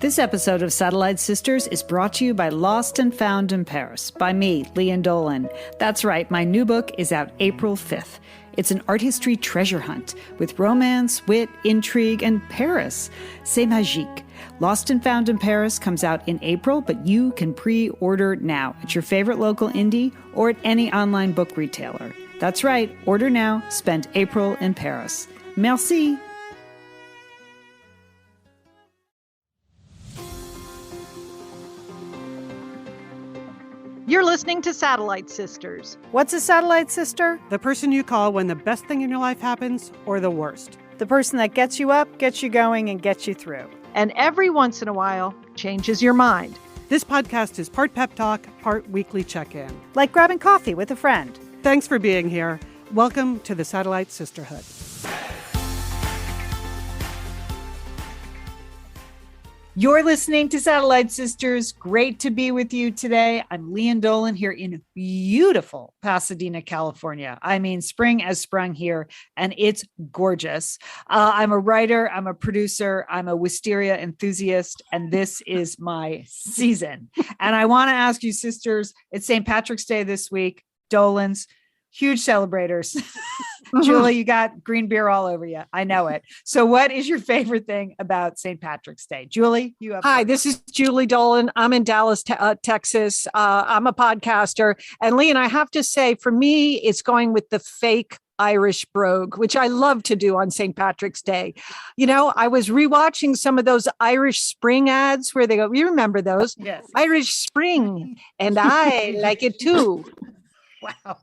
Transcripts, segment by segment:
This episode of Satellite Sisters is brought to you by Lost and Found in Paris by me, Lian Dolan. That's right, my new book is out April 5th. It's an art history treasure hunt with romance, wit, intrigue, and Paris. C'est magique. Lost and Found in Paris comes out in April, but you can pre-order now at your favorite local indie or at any online book retailer. That's right, order now, spend April in Paris. Merci. You're listening to Satellite Sisters. What's a satellite sister? The person you call when the best thing in your life happens or the worst. The person that gets you up, gets you going, and gets you through. And every once in a while, changes your mind. This podcast is part pep talk, part weekly check-in. Like grabbing coffee with a friend. Thanks for being here. Welcome to the Satellite Sisterhood. You're listening to Satellite Sisters. Great to be with you today. I'm Lian Dolan here in beautiful Pasadena, California. I mean, spring has sprung here and it's gorgeous. I'm a writer, I'm a producer, I'm a wisteria enthusiast, and this is my season. And I want to ask you, sisters, it's St. Patrick's Day this week. Dolans, huge celebrators. Julie, you got green beer all over you. I know it. So what is your favorite thing about St. Patrick's Day? Julie, you have. Hi, this is Julie Dolan. I'm in Dallas, Texas. I'm a podcaster. And Lian, I have to say, for me, it's going with the fake Irish brogue, which I love to do on St. Patrick's Day. You know, I was rewatching some of those Irish Spring ads where they go, you remember those? Yes. Irish Spring. And I like it too. Wow.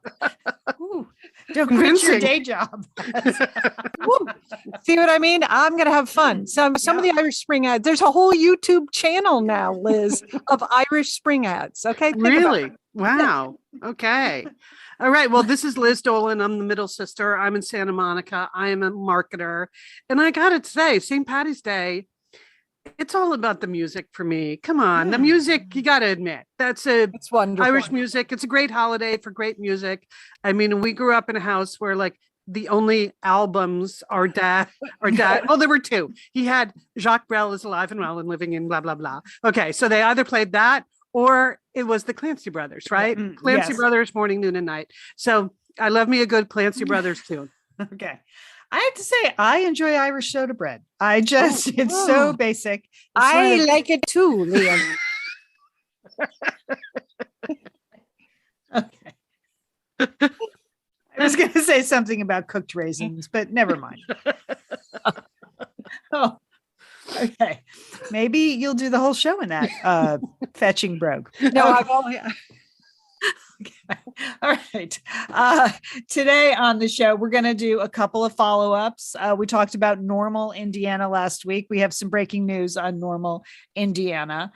Ooh, don't quit your day job. See what I mean? I'm going to have fun. Some of the Irish Spring ads. There's a whole YouTube channel now, Liz, of Irish Spring ads. Okay. Really? Wow. Okay. All right. Well, this is Liz Dolan. I'm the middle sister. I'm in Santa Monica. I am a marketer. And I got to say, St. Patty's Day, it's all about the music for me. Come on. The music, you got to admit, it's wonderful. Irish music. It's a great holiday for great music. I mean, we grew up in a house where like the only albums our dad, well, there were two. He had Jacques Brel is alive and well and living in blah, blah, blah. Okay. So they either played that or it was the Clancy Brothers, right? Clancy Brothers, morning, noon, and night. So I love me a good Clancy Brothers tune. Okay. I have to say, I enjoy Irish soda bread. It's so basic. I like it too, Liam. Okay. I was going to say something about cooked raisins, but never mind. Oh, okay. Maybe you'll do the whole show in that fetching brogue. No, I've only... Okay. All right. Today on the show, we're going to do a couple of follow-ups. We talked about Normal, Indiana last week. We have some breaking news on Normal, Indiana.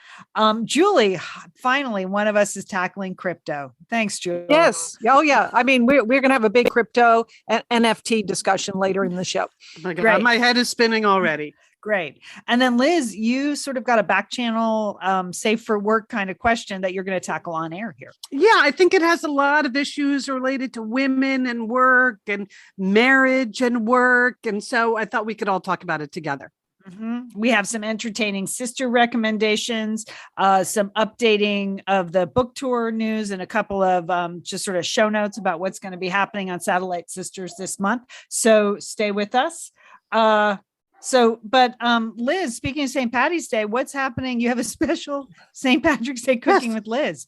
Julie, finally, one of us is tackling crypto. Thanks, Julie. Yes. Oh, yeah. I mean, we're going to have a big crypto and NFT discussion later in the show. Oh my God, my head is spinning already. Great. And then Liz, you sort of got a back channel, safe for work kind of question that you're going to tackle on air here. Yeah, I think it has a lot of issues related to women and work and marriage and work. And so I thought we could all talk about it together. Mm-hmm. We have some entertaining sister recommendations, some updating of the book tour news, and a couple of just sort of show notes about what's going to be happening on Satellite Sisters this month. So stay with us. But Liz, speaking of St. Patty's Day, what's happening? You have a special St. Patrick's Day cooking with Liz.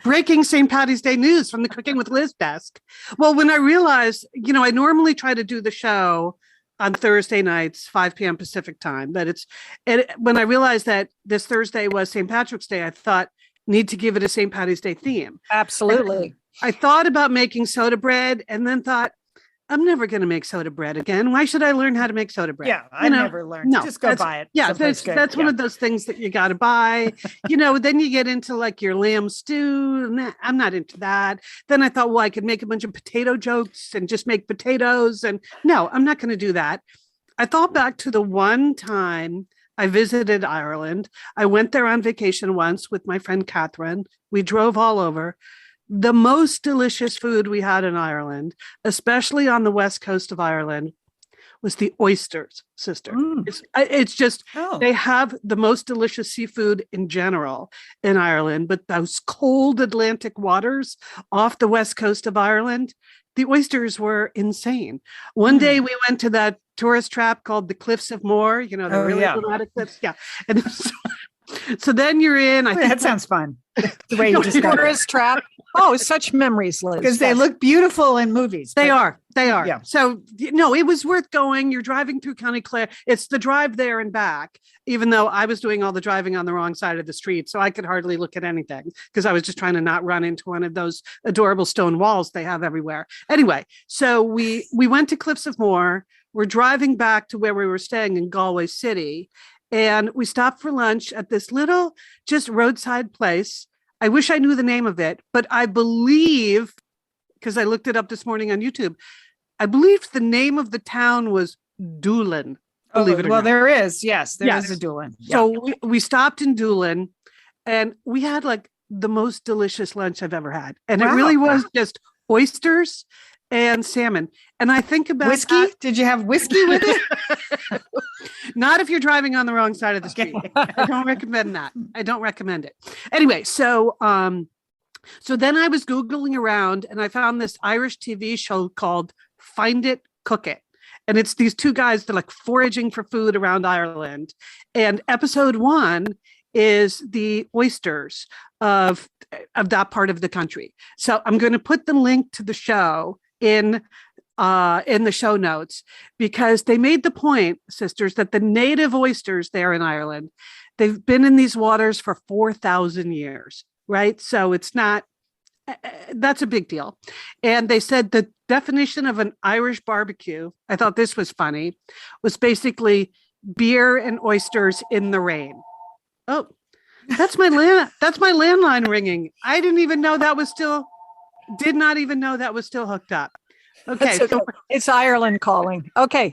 Breaking St. Patty's Day news from the Cooking with Liz desk. Well, when I realized, I normally try to do the show on Thursday nights, 5 p.m. Pacific time, but when I realized that this Thursday was St. Patrick's Day, I thought need to give it a St. Patty's Day theme. Absolutely. And I thought about making soda bread and then thought, I'm never going to make soda bread again. Why should I learn how to make soda bread? Yeah, I never learned. No, just go buy it. Yeah, that's one of those things that you got to buy. Then you get into like your lamb stew. I'm not into that. Then I thought, well, I could make a bunch of potato jokes and just make potatoes. And no, I'm not going to do that. I thought back to the one time I visited Ireland. I went there on vacation once with my friend Catherine. We drove all over. The most delicious food we had in Ireland, especially on the west coast of Ireland, was the oysters, sister. Mm. It's just, Oh. they have the most delicious seafood in general in Ireland, but those cold Atlantic waters off the west coast of Ireland, the oysters were insane. One day we went to that tourist trap called the Cliffs of Moher, the really dramatic cliffs. Yeah. And so then you're in. I think That sounds fun. The way you described it. Tourist trap. Oh, such memories, Liz. Because they look beautiful in movies. They are. Yeah. So, no, it was worth going. You're driving through County Clare. It's the drive there and back, even though I was doing all the driving on the wrong side of the street. So I could hardly look at anything because I was just trying to not run into one of those adorable stone walls they have everywhere. Anyway, so we went to Cliffs of Moher. We're driving back to where we were staying in Galway City. And we stopped for lunch at this little just roadside place. I wish I knew the name of it, but I believe, because I looked it up this morning on YouTube, I believe the name of the town was Dolan. Believe it or not. There is. Yes, there is a Dolan. So we stopped in Dolan and we had like the most delicious lunch I've ever had. And it really was just oysters and salmon. And I think about whiskey. Did you have whiskey with it? Not if you're driving on the wrong side of the street. I don't recommend that. I don't recommend it. Anyway, so then I was Googling around and I found this Irish TV show called Find It, Cook It. And it's these two guys that are like foraging for food around Ireland. And episode 1 is the oysters of that part of the country. So I'm going to put the link to the show in the show notes, because they made the point, sisters, that the native oysters there in Ireland, they've been in these waters for 4,000 years, right? So it's not, that's a big deal. And they said the definition of an Irish barbecue, I thought this was funny, was basically beer and oysters in the rain. Oh, that's my landline ringing. I did not even know that was still hooked up. Okay. So it's Ireland calling. Okay.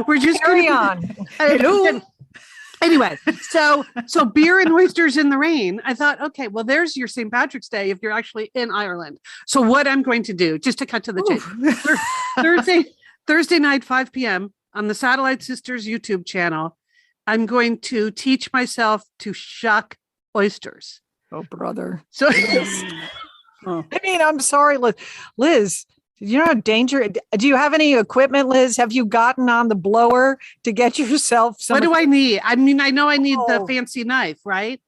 We're just carry on. Hello. Anyway, so beer and oysters in the rain. I thought, okay, well, there's your St. Patrick's Day if you're actually in Ireland. So what I'm going to do, just to cut to the chase, Thursday night, 5 p.m. on the Satellite Sisters YouTube channel, I'm going to teach myself to shuck oysters. Oh, brother. So, I mean, I'm sorry, Liz. You know how dangerous. Do you have any equipment, Liz? Have you gotten on the blower to get yourself some? What do I need? I mean, I know I need the fancy knife, right?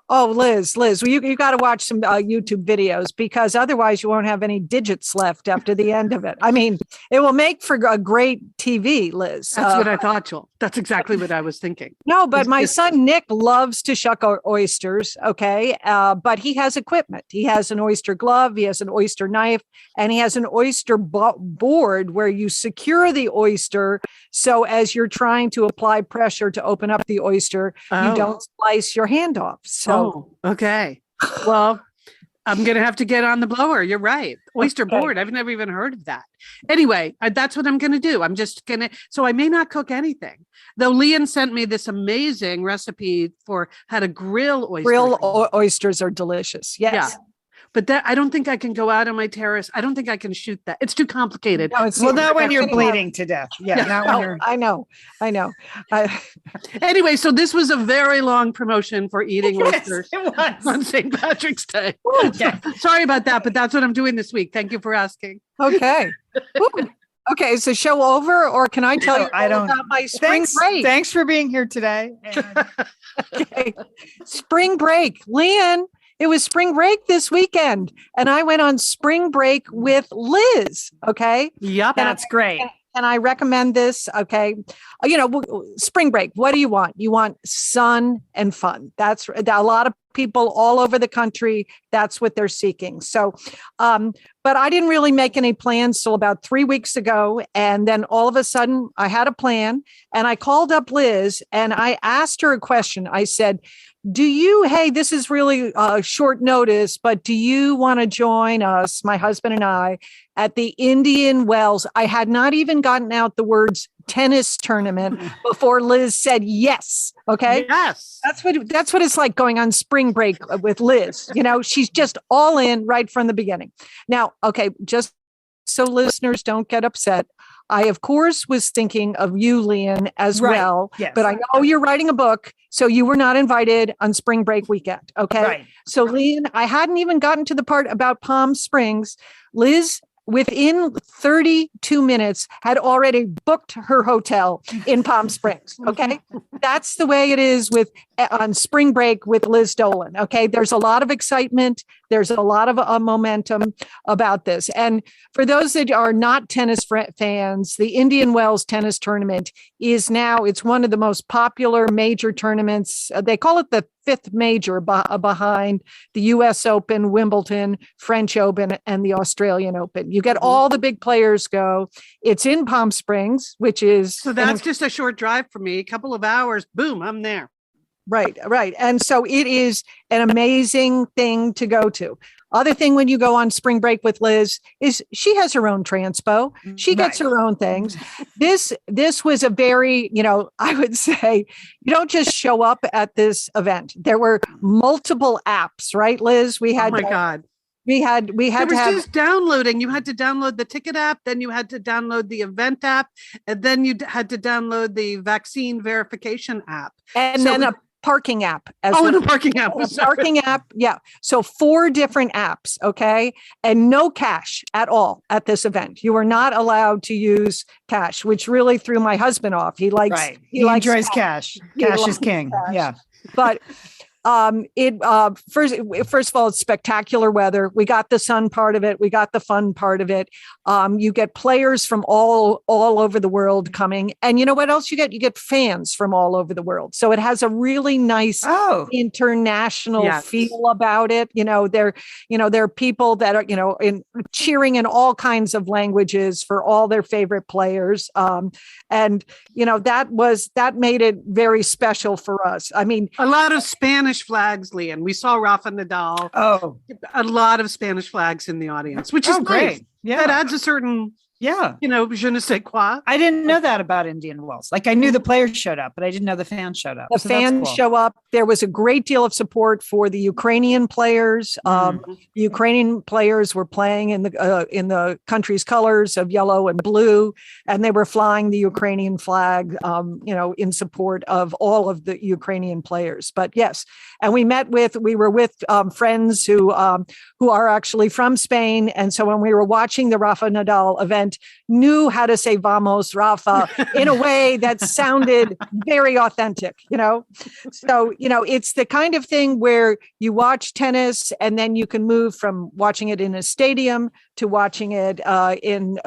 Oh, Liz, well, you got to watch some YouTube videos, because otherwise you won't have any digits left after the end of it. I mean, it will make for a great TV, Liz. That's what I thought, Jill. That's exactly what I was thinking. No, but my son Nick loves to shuck oysters. Okay. But he has equipment. He has an oyster glove. He has an oyster knife, and he has an oyster board where you secure the oyster. So as you're trying to apply pressure to open up the oyster, you don't slice your hand off. So, okay. Well, I'm going to have to get on the blower. You're right. Oyster board. I've never even heard of that. Anyway, that's what I'm going to do. I'm just going to, so I may not cook anything. Though Lian sent me this amazing recipe for how to grill oysters. Oysters are delicious. Yes. Yeah. But I don't think I can go out on my terrace. I don't think I can shoot that. It's too complicated. No, not when you're bleeding to death. Yeah. Not when you're... I know. Anyway, so this was a very long promotion for eating oysters on St. Patrick's Day. Okay. Sorry about that, but that's what I'm doing this week. Thank you for asking. Okay. Okay, is the show over, or can I tell you about my spring break? Thanks for being here today. Okay. Spring break. Lian, it was spring break this weekend, and I went on spring break with Liz. Okay. Yep. That's great. And I recommend this. Okay. Spring break. What do you want? You want sun and fun. That's a lot of people all over the country. That's what they're seeking. So, but I didn't really make any plans till about 3 weeks ago. And then all of a sudden I had a plan, and I called up Liz and I asked her a question. I said, hey, this is really short notice, but do you want to join us, my husband and I, at the Indian Wells? I had not even gotten out the words tennis tournament before Liz said yes. Okay. Yes. That's what it's like going on spring break with Liz. She's just all in right from the beginning. Now, okay, just so listeners don't get upset, I, of course, was thinking of you, Lian, as well. Yes. But I know you're writing a book, so you were not invited on spring break weekend. Okay. Right. So, Lian, I hadn't even gotten to the part about Palm Springs. Liz, within 32 minutes, had already booked her hotel in Palm Springs. Okay. That's the way it is on spring break with Liz Dolan. Okay. There's a lot of excitement. There's a lot of momentum about this. And for those that are not tennis fans, the Indian Wells tennis tournament is now, it's one of the most popular major tournaments. They call it the fifth major behind the US Open, Wimbledon, French Open, and the Australian Open. You get all the big players go. It's in Palm Springs, which is... So that's just a short drive for me. A couple of hours, boom, I'm there. Right. And so it is an amazing thing to go to. Other thing when you go on spring break with Liz is she has her own transpo. She gets her own things. This was a very, I would say, you don't just show up at this event. There were multiple apps, right, Liz? We had, oh my God. We had just downloading. You had to download the ticket app, then you had to download the event app, and then you had to download the vaccine verification app. And then a parking app and a parking app. A parking app. Yeah. So 4 different apps. Okay. And no cash at all at this event. You are not allowed to use cash, which really threw my husband off. He likes, he enjoys cash. Cash is king. Cash. Yeah. But first of all, it's spectacular weather. We got the sun part of it. We got the fun part of it. You get players from all over the world coming. And you know what else you get? You get fans from all over the world. So it has a really nice international feel about it. There are people that are, cheering in all kinds of languages for all their favorite players. And that made it very special for us. I mean, a lot of Spanish flags, Lian. We saw Rafa Nadal. A lot of Spanish flags in the audience, which is great. Nice. Yeah, that adds a certain je ne sais quoi. I didn't know that about Indian Wells. Like I knew the players showed up, but I didn't know the fans showed up. The fans show up. There was a great deal of support for the Ukrainian players. The Ukrainian players were playing in the country's colors of yellow and blue, and they were flying the Ukrainian flag, in support of all of the Ukrainian players. But yes, and we were with friends who are actually from Spain, and so when we were watching the Rafa Nadal event, knew how to say "Vamos, Rafa" in a way that sounded very authentic, So, it's the kind of thing where you watch tennis and then you can move from watching it in a stadium to watching it in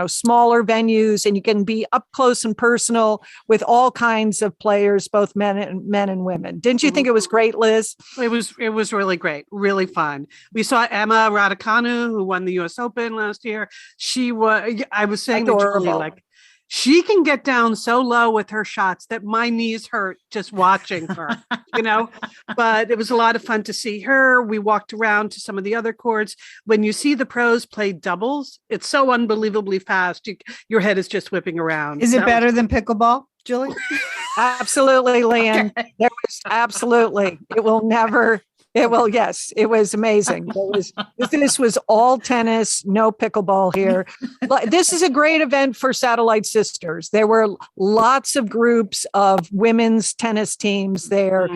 smaller venues, and you can be up close and personal with all kinds of players, both men and women. Didn't you think it was great, Liz? It was really great, really fun. We saw Emma Raducanu, who won the US Open last year. I was saying to Julie, like, she can get down so low with her shots that my knees hurt just watching her, but it was a lot of fun to see her. We walked around to some of the other courts. When you see the pros play doubles, it's so unbelievably fast. Your head is just whipping around. Is it better than pickleball, Julie? Absolutely, Lian. Okay. There was absolutely. Yes, it was amazing. This was all tennis, no pickleball here. This is a great event for Satellite Sisters. There were lots of groups of women's tennis teams there,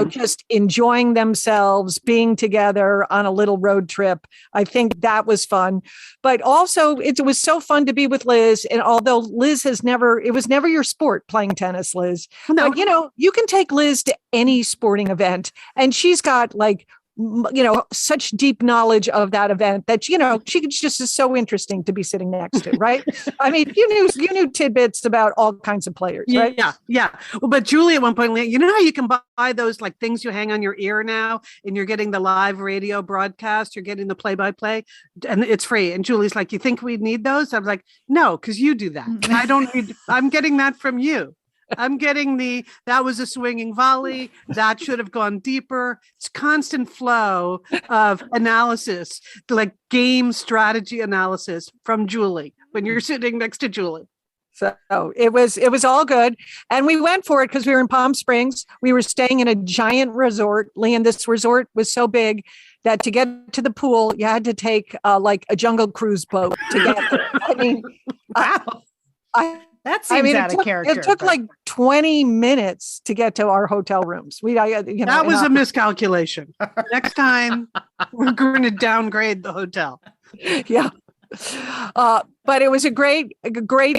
just enjoying themselves, being together on a little road trip. I think that was fun. But also, it was so fun to be with Liz. And although Liz it was never your sport playing tennis, Liz. No. But, you can take Liz to any sporting event, and she's got such deep knowledge of that event that, she just is so interesting to be sitting next to, right? I mean, you knew tidbits about all kinds of players, right? Yeah. Well, but Julie at one point, you know how you can buy those like things you hang on your ear now, and you're getting the live radio broadcast, you're getting the play-by-play, and it's free. And Julie's like, you think we need those? I was like, no, because you do that. I don't need, I'm getting that from you. I'm getting that was a swinging volley. That should have gone deeper. It's constant flow of analysis, like game strategy analysis from Julie when you're sitting next to Julie. So it was all good. And we went for it because we were in Palm Springs. We were staying in a giant resort. Lian, this resort was so big that to get to the pool, you had to take like a Jungle Cruise boat to get there. I mean, wow. That seems out of character. It took like 20 minutes to get to our hotel rooms. That was a miscalculation. Next time, we're going to downgrade the hotel. Yeah. But it was a great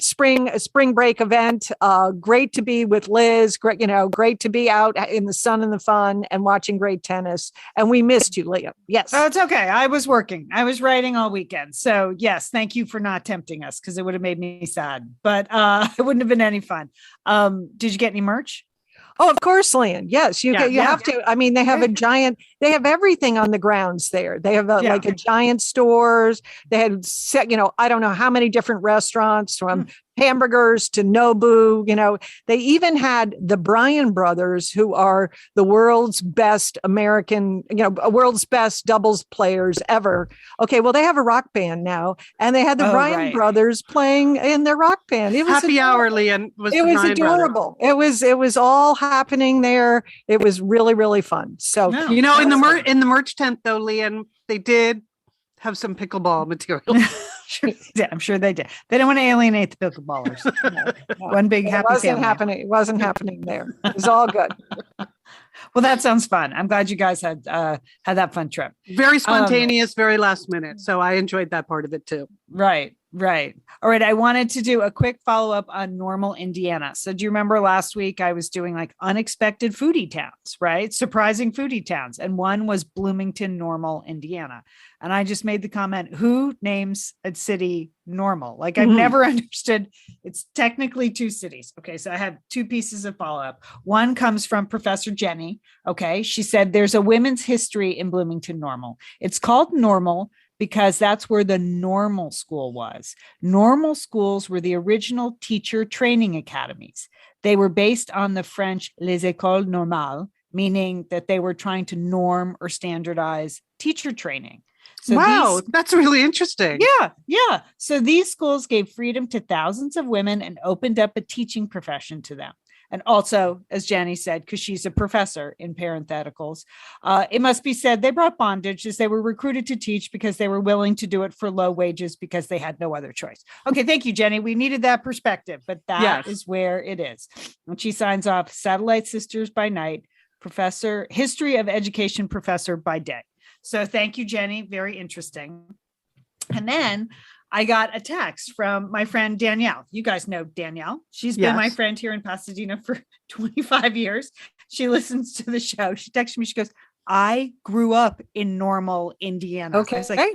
spring break event. Great to be with Liz. Great to be out in the sun and the fun and watching great tennis. And we missed you, Lian. Yes. Oh, it's okay. I was working. I was writing all weekend. So yes, thank you for not tempting us because it would have made me sad. But it wouldn't have been any fun. Did you get any merch? Oh, of course, Lian. Yes, you have to. I mean, they have they have everything on the grounds there. They have like a giant stores. They had I don't know how many different restaurants from hamburgers to Nobu. They even had the Bryan brothers, who are the world's best American, world's best doubles players ever. Okay, well, they have a rock band now, and they had the Bryan brothers playing in their rock band. It was Happy Hour, Lian. It was adorable. Brothers. It was all happening there. It was really, really fun. So in the merch tent though, Lian, they did have some pickleball material. I'm sure they did. They don't want to alienate the pickleballers. One big happy family. It wasn't happening there. It was all good. Well, that sounds fun. I'm glad you guys had that fun trip. Very spontaneous, very last minute. So I enjoyed that part of it too. Right. All right. I wanted to do a quick follow-up on Normal, Indiana. So do you remember last week I was doing like unexpected foodie towns, right? Surprising foodie towns. And one was Bloomington, Normal, Indiana. And I just made the comment, who names a city Normal? Like I've never understood. It's technically two cities. Okay. So I have two pieces of follow-up. One comes from Professor Jenny. Okay. She said there's a women's history in Bloomington, Normal. It's called Normal because that's where the normal school was. Normal schools were the original teacher training academies. They were based on the French les écoles normales, meaning that they were trying to norm or standardize teacher training. So that's really interesting. Yeah. So these schools gave freedom to thousands of women and opened up a teaching profession to them. And also, as Jenny said, because she's a professor in parentheticals, it must be said they brought bondage as they were recruited to teach because they were willing to do it for low wages because they had no other choice. Okay, thank you, Jenny. We needed that perspective, but that is where it is. And she signs off Satellite Sisters by night, professor, history of education professor by day. So thank you, Jenny. Very interesting. And then I got a text from my friend Danielle. You guys know Danielle. She's been my friend here in Pasadena for 25 years. She listens to the show. She texted me. She goes, I grew up in Normal, Indiana. Okay. I was like,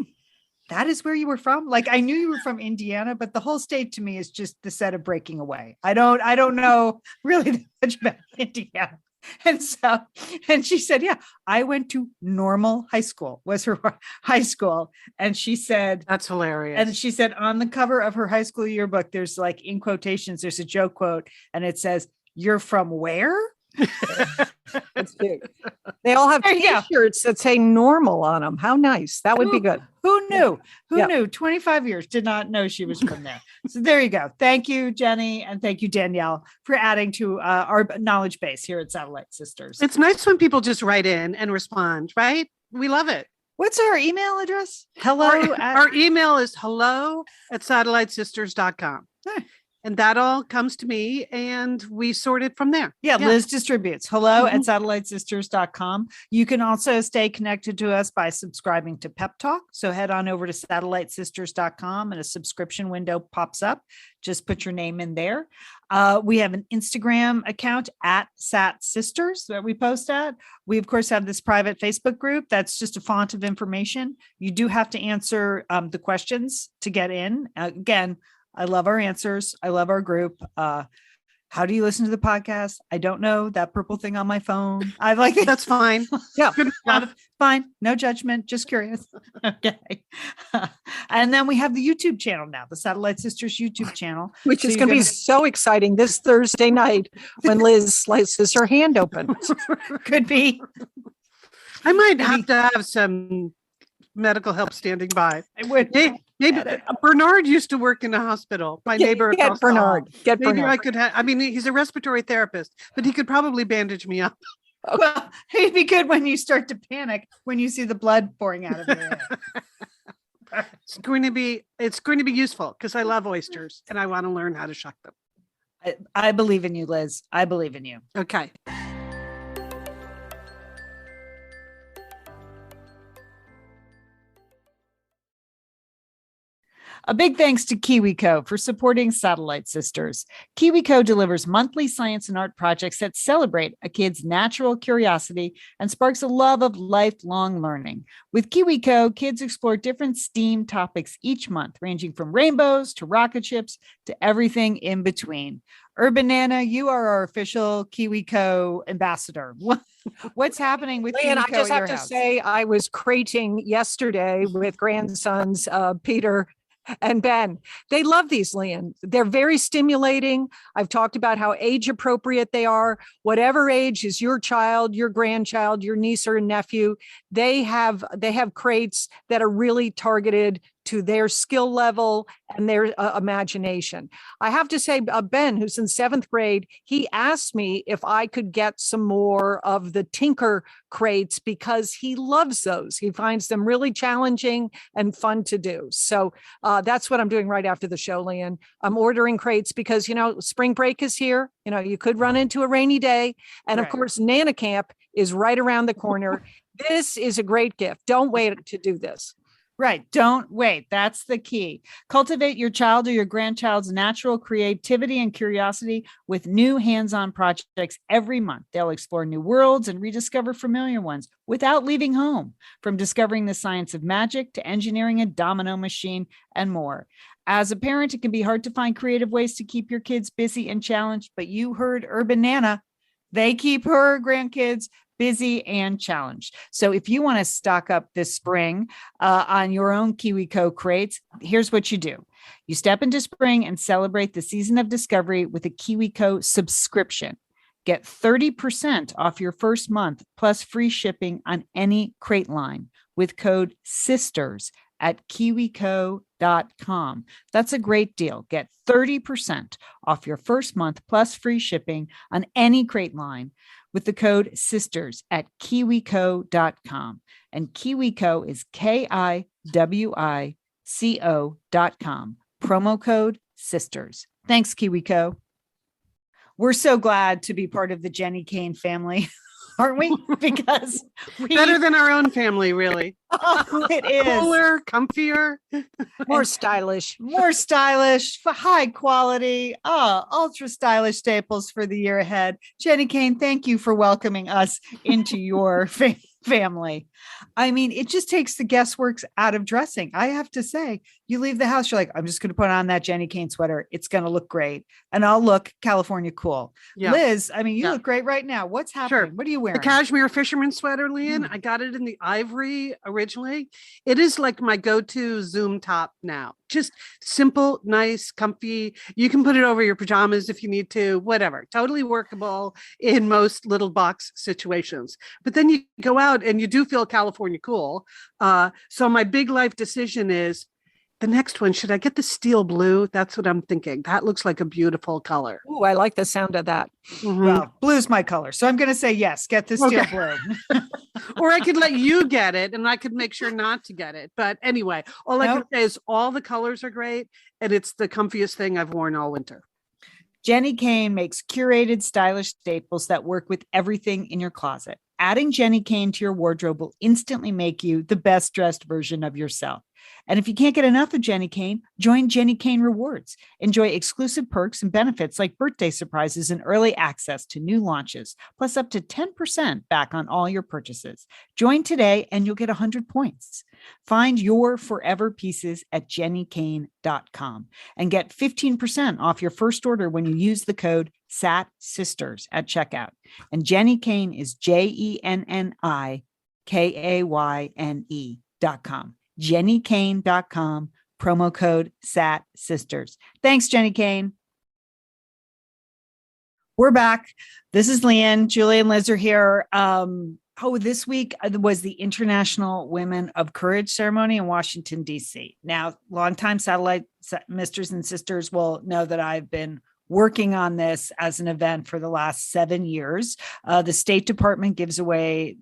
that is where you were from? Like, I knew you were from Indiana, but the whole state to me is just the set of Breaking Away. I don't know really that much about Indiana. And she said, yeah, I went to Normal High School, was her high school. And she said, that's hilarious. And she said on the cover of her high school yearbook, there's like in quotations, there's a joke quote and it says, you're from where? That's cute. They all have t-shirts that say Normal on them. How nice. That would be good. Who knew? Who knew? 25 years, did not know she was from there. So there you go. Thank you, Jenny. And thank you, Danielle, for adding to our knowledge base here at Satellite Sisters. It's nice when people just write in and respond, right? We love it. What's our email address? Our email is hello@satellitesisters.com. And that all comes to me and we sort it from there. Yeah. Liz distributes hello@satellitesisters.com. You can also stay connected to us by subscribing to Pep Talk. So head on over to satellitesisters.com and a subscription window pops up. Just put your name in there. We have an Instagram account @SatSisters that we post at. We, of course, have this private Facebook group. That's just a font of information. You do have to answer the questions to get in. Again, I love our answers. I love our group. How do you listen to the podcast? I don't know. That purple thing on my phone. I like it. That's fine. Yeah. Fine. No judgment. Just curious. Okay. And then we have the YouTube channel now, the Satellite Sisters YouTube channel. Which is going to be so exciting this Thursday night when Liz slices her hand open. Could be. I might have to have some medical help standing by. I would. Maybe Bernard used to work in a hospital. My neighbor. Get Bernard. Maybe I could have. I mean, he's a respiratory therapist, but he could probably bandage me up. Well, it'd be good when you start to panic when you see the blood pouring out of your head. It's going to be useful because I love oysters and I want to learn how to shuck them. I believe in you, Liz. I believe in you. Okay. A big thanks to KiwiCo for supporting Satellite Sisters. KiwiCo delivers monthly science and art projects that celebrate a kid's natural curiosity and sparks a love of lifelong learning. With KiwiCo, kids explore different STEAM topics each month, ranging from rainbows to rocket ships to everything in between. Urbanana, you are our official KiwiCo ambassador. What's happening with Lian, KiwiCo I just at have your to house? say, I was crating yesterday with grandsons, Peter and Ben. They love these, Lian. They're very stimulating. I've talked about how age appropriate they are. Whatever age is your child, your grandchild, your niece or nephew, they have crates that are really targeted to their skill level and their imagination. I have to say, Ben, who's in 7th grade, he asked me if I could get some more of the Tinker crates because he loves those. He finds them really challenging and fun to do. So that's what I'm doing right after the show, Lian. I'm ordering crates because, spring break is here. You could run into a rainy day. And of course, Nana Camp is right around the corner. This is a great gift. Don't wait to do this. Right. Don't wait. That's the key. Cultivate your child or your grandchild's natural creativity and curiosity with new hands-on projects every month. They'll explore new worlds and rediscover familiar ones without leaving home, from discovering the science of magic to engineering a domino machine and more. As a parent, it can be hard to find creative ways to keep your kids busy and challenged, but you heard Urban Nana. They keep her grandkids busy and challenged. So if you want to stock up this spring on your own KiwiCo crates, here's what you do. You step into spring and celebrate the season of discovery with a KiwiCo subscription. Get 30% off your first month plus free shipping on any crate line with code SISTERS at kiwico.com. That's a great deal. Get 30% off your first month plus free shipping on any crate line with the code SISTERS at kiwico.com. And KiwiCo is KIWICO.com. Promo code SISTERS. Thanks, KiwiCo. We're so glad to be part of the Jenny Kane family, aren't we? Because better than our own family, really. Oh, it is. Cooler, comfier, more stylish, high quality, ultra stylish staples for the year ahead. Jenny Kane, thank you for welcoming us into your family. I mean, it just takes the guesswork out of dressing. I have to say, you leave the house, you're like, I'm just going to put on that Jenny Kane sweater. It's going to look great. And I'll look California cool. Yeah. Liz, I mean, you look great right now. What's happening? Sure. What are you wearing? The cashmere fisherman sweater, Lian. I got it in the ivory originally. It is like my go-to Zoom top now. Just simple, nice, comfy. You can put it over your pajamas if you need to, whatever. Totally workable in most little box situations. But then you go out and you do feel California cool. So my big life decision is the next one. Should I get the steel blue? That's what I'm thinking. That looks like a beautiful color. Oh, I like the sound of that. Mm-hmm. Well, blue's my color. So I'm going to say yes, get the steel blue. Or I could let you get it and I could make sure not to get it. But anyway, all I can say is all the colors are great. And it's the comfiest thing I've worn all winter. Jenny Kane makes curated, stylish staples that work with everything in your closet. Adding Jenny Kane to your wardrobe will instantly make you the best dressed version of yourself. And if you can't get enough of Jenny Kane, join Jenny Kane Rewards. Enjoy exclusive perks and benefits like birthday surprises and early access to new launches, plus up to 10% back on all your purchases. Join today and you'll get 100 points. Find your forever pieces at jennykane.com and get 15% off your first order when you use the code SATSisters at checkout. And Jenny Kane is JENNIKAYNE.com. jennykane.com, promo code SATSisters. Thanks, Jenny Kane. We're back. This is Lian. Julie and Liz are here. This week was the International Women of Courage ceremony in Washington, D.C. Now, longtime satellite misters and sisters will know that I've been working on this as an event for the last 7 years. The State Department gives away,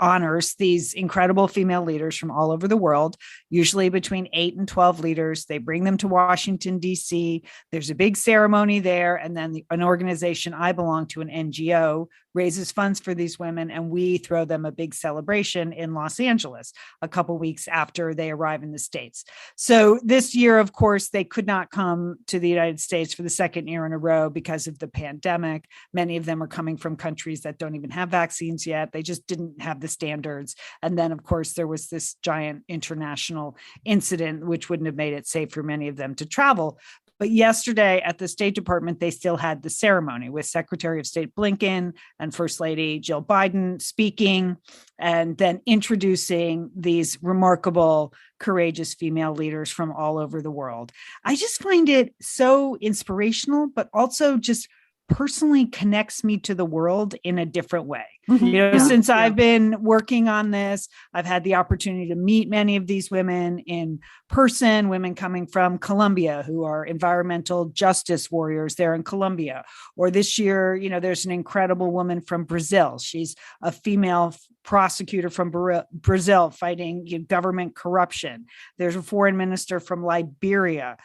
honors these incredible female leaders from all over the world, usually between 8 and 12 leaders. They bring them to Washington, D.C. There's a big ceremony there. And then an organization I belong to, an NGO, raises funds for these women, and we throw them a big celebration in Los Angeles a couple weeks after they arrive in the States. So this year, of course, they could not come to the United States for the second year in a row because of the pandemic. Many of them are coming from countries that don't even have vaccines yet. They just didn't have the standards. And then, of course, there was this giant international incident, which wouldn't have made it safe for many of them to travel. But yesterday at the State Department, they still had the ceremony with Secretary of State Blinken and First Lady Jill Biden speaking and then introducing these remarkable, courageous female leaders from all over the world. I just find it so inspirational, but also just personally connects me to the world in a different way. Since I've been working on this, I've had the opportunity to meet many of these women in person, women coming from Colombia who are environmental justice warriors there in Colombia. Or this year, there's an incredible woman from Brazil. She's a female prosecutor from Brazil fighting government corruption. There's a foreign minister from Liberia.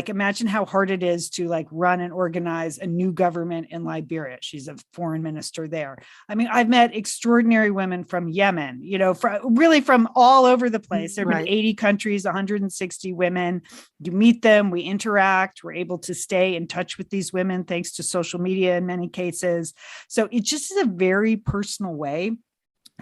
Imagine how hard it is to run and organize a new government in Liberia. She's a foreign minister there. I mean, I've met extraordinary women from Yemen, from all over the place. There have been 80 countries, 160 women. You meet them, we interact, we're able to stay in touch with these women thanks to social media in many cases. So it just is a very personal way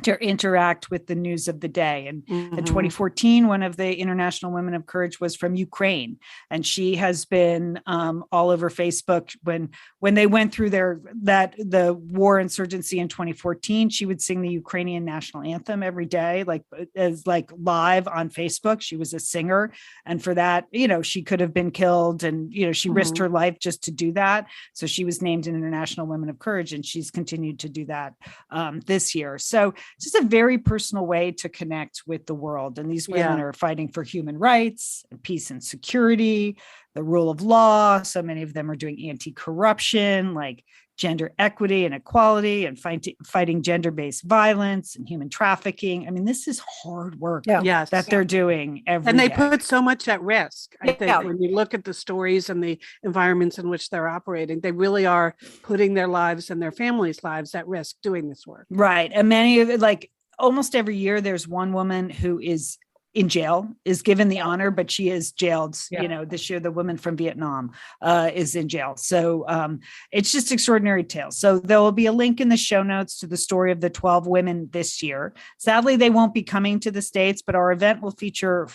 to interact with the news of the day. And in 2014, one of the International Women of Courage was from Ukraine. And she has been all over Facebook. When they went through the war insurgency in 2014, she would sing the Ukrainian national anthem every day, as live on Facebook. She was a singer. And for that, she could have been killed. And, she risked her life just to do that. So she was named an International Women of Courage, and she's continued to do that this year. So it's just a very personal way to connect with the world. And these women are fighting for human rights, peace and security, the rule of law. So many of them are doing anti-corruption, gender equity and equality, and fighting gender-based violence and human trafficking. I mean, this is hard work that they're doing every day. And they put so much at risk. I think when you look at the stories and the environments in which they're operating, they really are putting their lives and their families' lives at risk doing this work. Right. And many of it, almost every year, there's one woman who is in jail, is given the honor, but she is jailed. This year, the woman from Vietnam is in jail. So it's just extraordinary tales. So there will be a link in the show notes to the story of the 12 women this year. Sadly, they won't be coming to the States, but our event will feature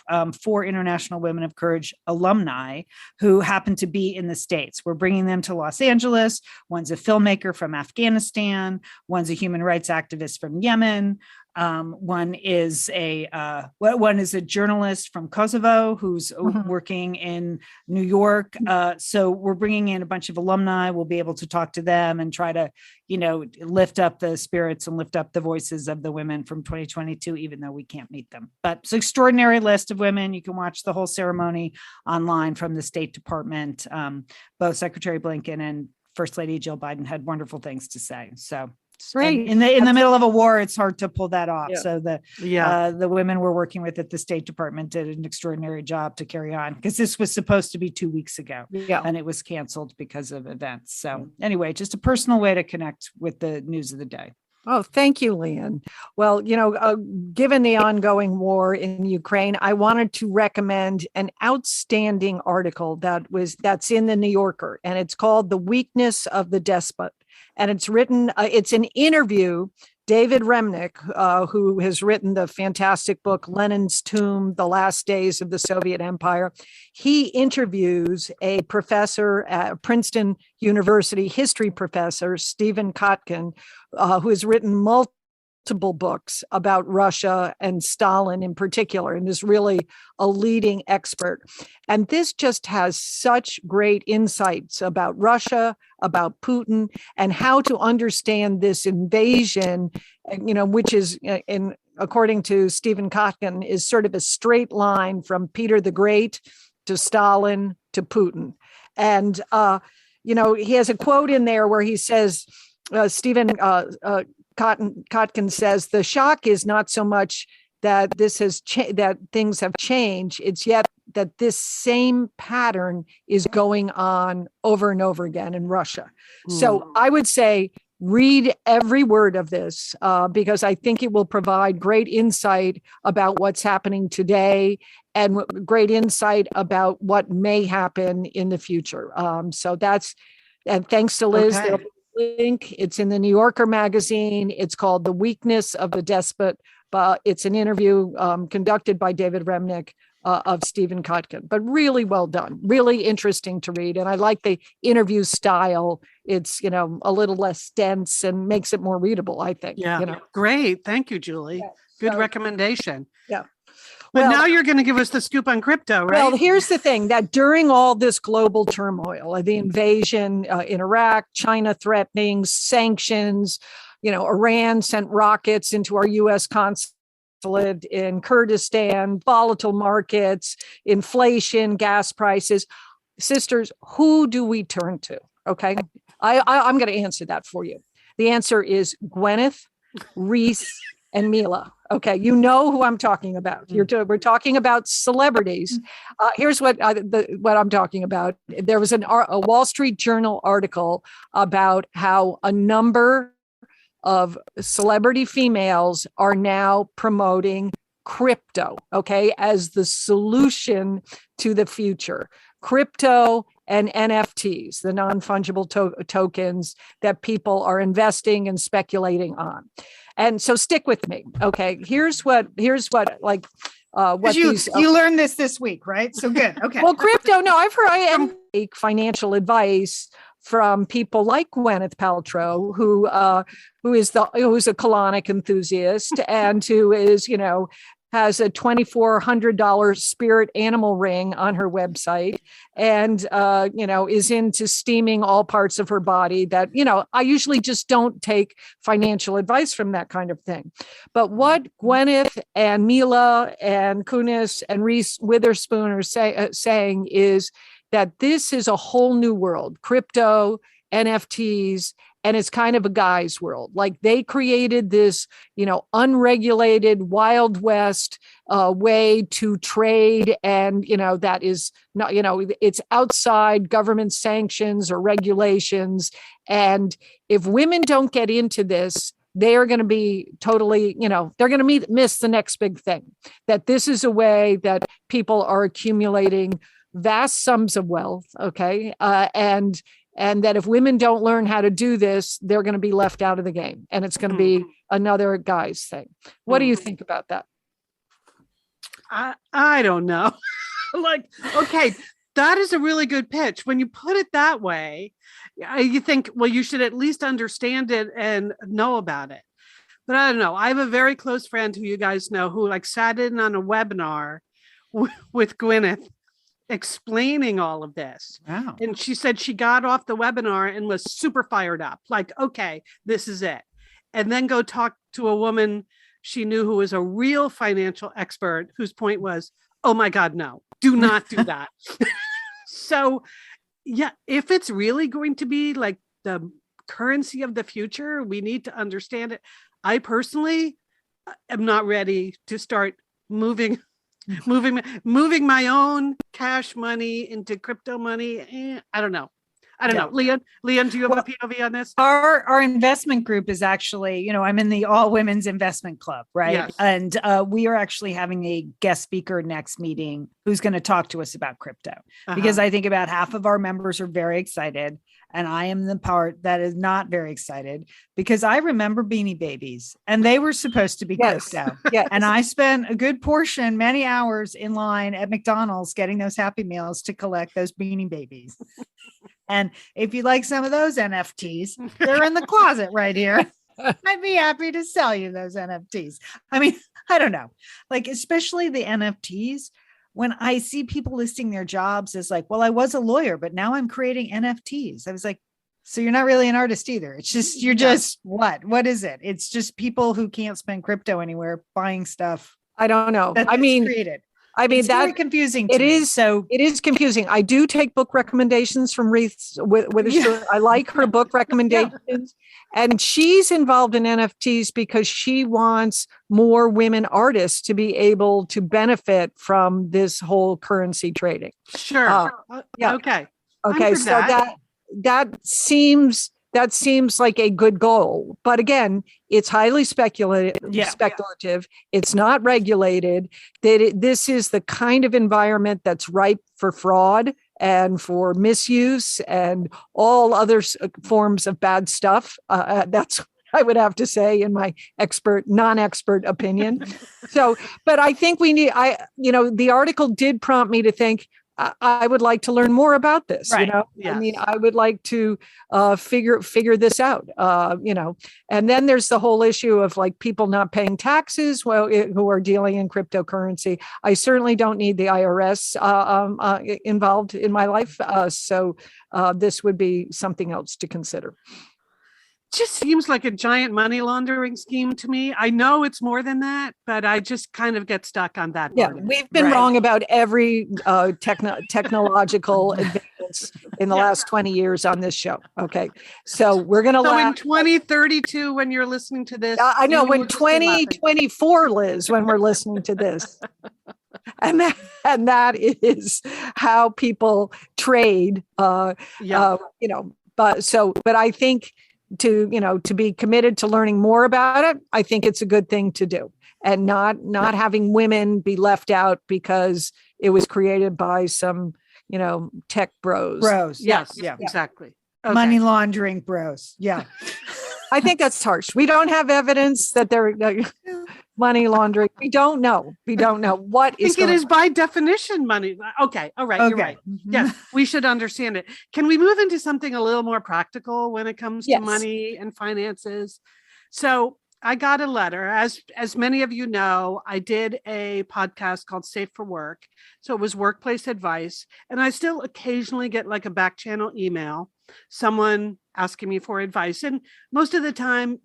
4 International Women of Courage alumni who happen to be in the States. We're bringing them to Los Angeles. One's a filmmaker from Afghanistan. One's a human rights activist from Yemen. One is a journalist from Kosovo who's working in New York. So we're bringing in a bunch of alumni. We'll be able to talk to them and try to, lift up the spirits and lift up the voices of the women from 2022, even though we can't meet them. But it's an extraordinary list of women. You can watch the whole ceremony online from the State Department. Both Secretary Blinken and First Lady Jill Biden had wonderful things to say. So great. In the middle of a war, it's hard to pull that off. So the women we're working with at the State Department did an extraordinary job to carry on, because this was supposed to be 2 weeks ago and it was canceled because of events. So anyway, just a personal way to connect with the news of the day. Oh, thank you, Lian. Well, given the ongoing war in Ukraine, I wanted to recommend an outstanding article that's in the New Yorker, and it's called "The Weakness of the Despot." And it's it's an interview. David Remnick, who has written the fantastic book, Lenin's Tomb, The Last Days of the Soviet Empire. He interviews a professor at Princeton University, history professor, Stephen Kotkin, who has written multiple books about Russia and Stalin in particular, and is really a leading expert. And this just has such great insights about Russia, about Putin, and how to understand this invasion, which is, according to Stephen Kotkin, is sort of a straight line from Peter the Great to Stalin to Putin. And he has a quote in there where he says, Stephen Kotkin says, the shock is not so much that that things have changed. It's yet that this same pattern is going on over and over again in Russia. So I would say read every word of this because I think it will provide great insight about what's happening today and great insight about what may happen in the future. And thanks to Liz, there'll be a link. It's in the New Yorker magazine. It's called The Weakness of the Despot. But it's an interview conducted by David Remnick of Stephen Kotkin, but really well done, really interesting to read. And I like the interview style. It's, a little less dense and makes it more readable, I think. Yeah. Great. Thank you, Julie. Yeah. Good recommendation. Yeah. But now you're going to give us the scoop on crypto, right? Well, here's the thing, that during all this global turmoil, the invasion in Iraq, China threatening sanctions, Iran sent rockets into our U.S. consulate in Kurdistan, volatile markets, inflation, gas prices. Sisters, who do we turn to? Okay. I'm going to answer that for you. The answer is Gwyneth, Reese, and Mila. Okay. You know who I'm talking about. We're talking about celebrities. Here's what I'm talking about. There was a Wall Street Journal article about how a number of celebrity females are now promoting crypto, as the solution to the future. Crypto and NFTs, the non-fungible tokens that people are investing and speculating on. And so stick with me. Okay. Here's what you learned this week, right? So good. Okay. Well, crypto, no, I've heard I take financial advice from people like Gwyneth Paltrow, who is a colonic enthusiast and who is, has a $2,400 spirit animal ring on her website and, is into steaming all parts of her body that, I usually just don't take financial advice from that kind of thing. But what Gwyneth and Mila and Kunis and Reese Witherspoon are saying is that this is a whole new world, crypto, NFTs, and it's kind of a guy's world. Like they created this, unregulated Wild West way to trade. And, that is not, it's outside government sanctions or regulations. And if women don't get into this, they are going to be totally, they're going to miss the next big thing. That this is a way that people are accumulating vast sums of wealth. Okay. And that if women don't learn how to do this, they're going to be left out of the game. And it's going to be another guy's thing. What do you think about that? I don't know. Okay, that is a really good pitch. When you put it that way, you think, well, you should at least understand it and know about it. But I don't know. I have a very close friend who you guys know who sat in on a webinar with Gwyneth explaining all of this. Wow. And she said she got off the webinar and was super fired up. Okay, this is it. And then go talk to a woman she knew who was a real financial expert whose point was, oh my God, no, do not do that. So yeah, if it's really going to be the currency of the future, we need to understand it. I personally am not ready to start moving my own cash money into crypto money. I don't know. Lian, do you have a POV on this? Our investment group is actually, I'm in the all women's investment club, right? Yes. And we are actually having a guest speaker next meeting who's going to talk to us about crypto, because I think about half of our members are very excited. And I am the part that is not very excited because I remember Beanie Babies and they were supposed to be crypto. Yes. And I spent a good portion, many hours in line at McDonald's getting those Happy Meals to collect those Beanie Babies. And if you like some of those NFTs, they're in the closet right here. I'd be happy to sell you those NFTs. I mean, I don't know, especially the NFTs. When I see people listing their jobs as well, I was a lawyer, but now I'm creating NFTs. I was like, so you're not really an artist either. It's just, you're just what is it? It's just people who can't spend crypto anywhere buying stuff. I don't know. Created. I mean, It's very confusing to it me. is. So it is confusing. I do take book recommendations from Reese with a shirt. I like her book recommendations, and she's involved in NFTs because she wants more women artists to be able to benefit from this whole currency trading. Sure. Yeah. Okay. Okay. So that seems like a good goal, but again, it's highly speculative. It's not regulated. This is the kind of environment that's ripe for fraud and for misuse and all other forms of bad stuff. That's what I would have to say in my non-expert opinion. So, but I think the article did prompt me to think, I would like to learn more about this. Right. Yes. I mean, I would like to figure this out. And then there's the whole issue of like people not paying taxes, who are dealing in cryptocurrency. I certainly don't need the IRS involved in my life, so this would be something else to consider. Just seems like a giant money laundering scheme to me. I know it's more than that, but I just kind of get stuck on that. Yeah, we've been wrong about every technological advance in the last 20 years on this show. Okay, so we're going to in 2032, when you're listening to this, I know, when 2024, Liz, when we're listening to this. And that is how people trade. But I think to be committed to learning more about it, I think it's a good thing to do, and not having women be left out because it was created by some, tech bros. Yes. Exactly. Okay. Money laundering bros. Yeah. I think that's harsh. We don't have evidence that they're money laundering. We don't know what is. I think it is by definition money. Okay. All right. Okay. You're right. Mm-hmm. Yeah. We should understand it. Can we move into something a little more practical when it comes to money and finances? So I got a letter. As many of you know, I did a podcast called Safe for Work. So it was workplace advice. And I still occasionally get like a back channel email, someone asking me for advice. And most of the time,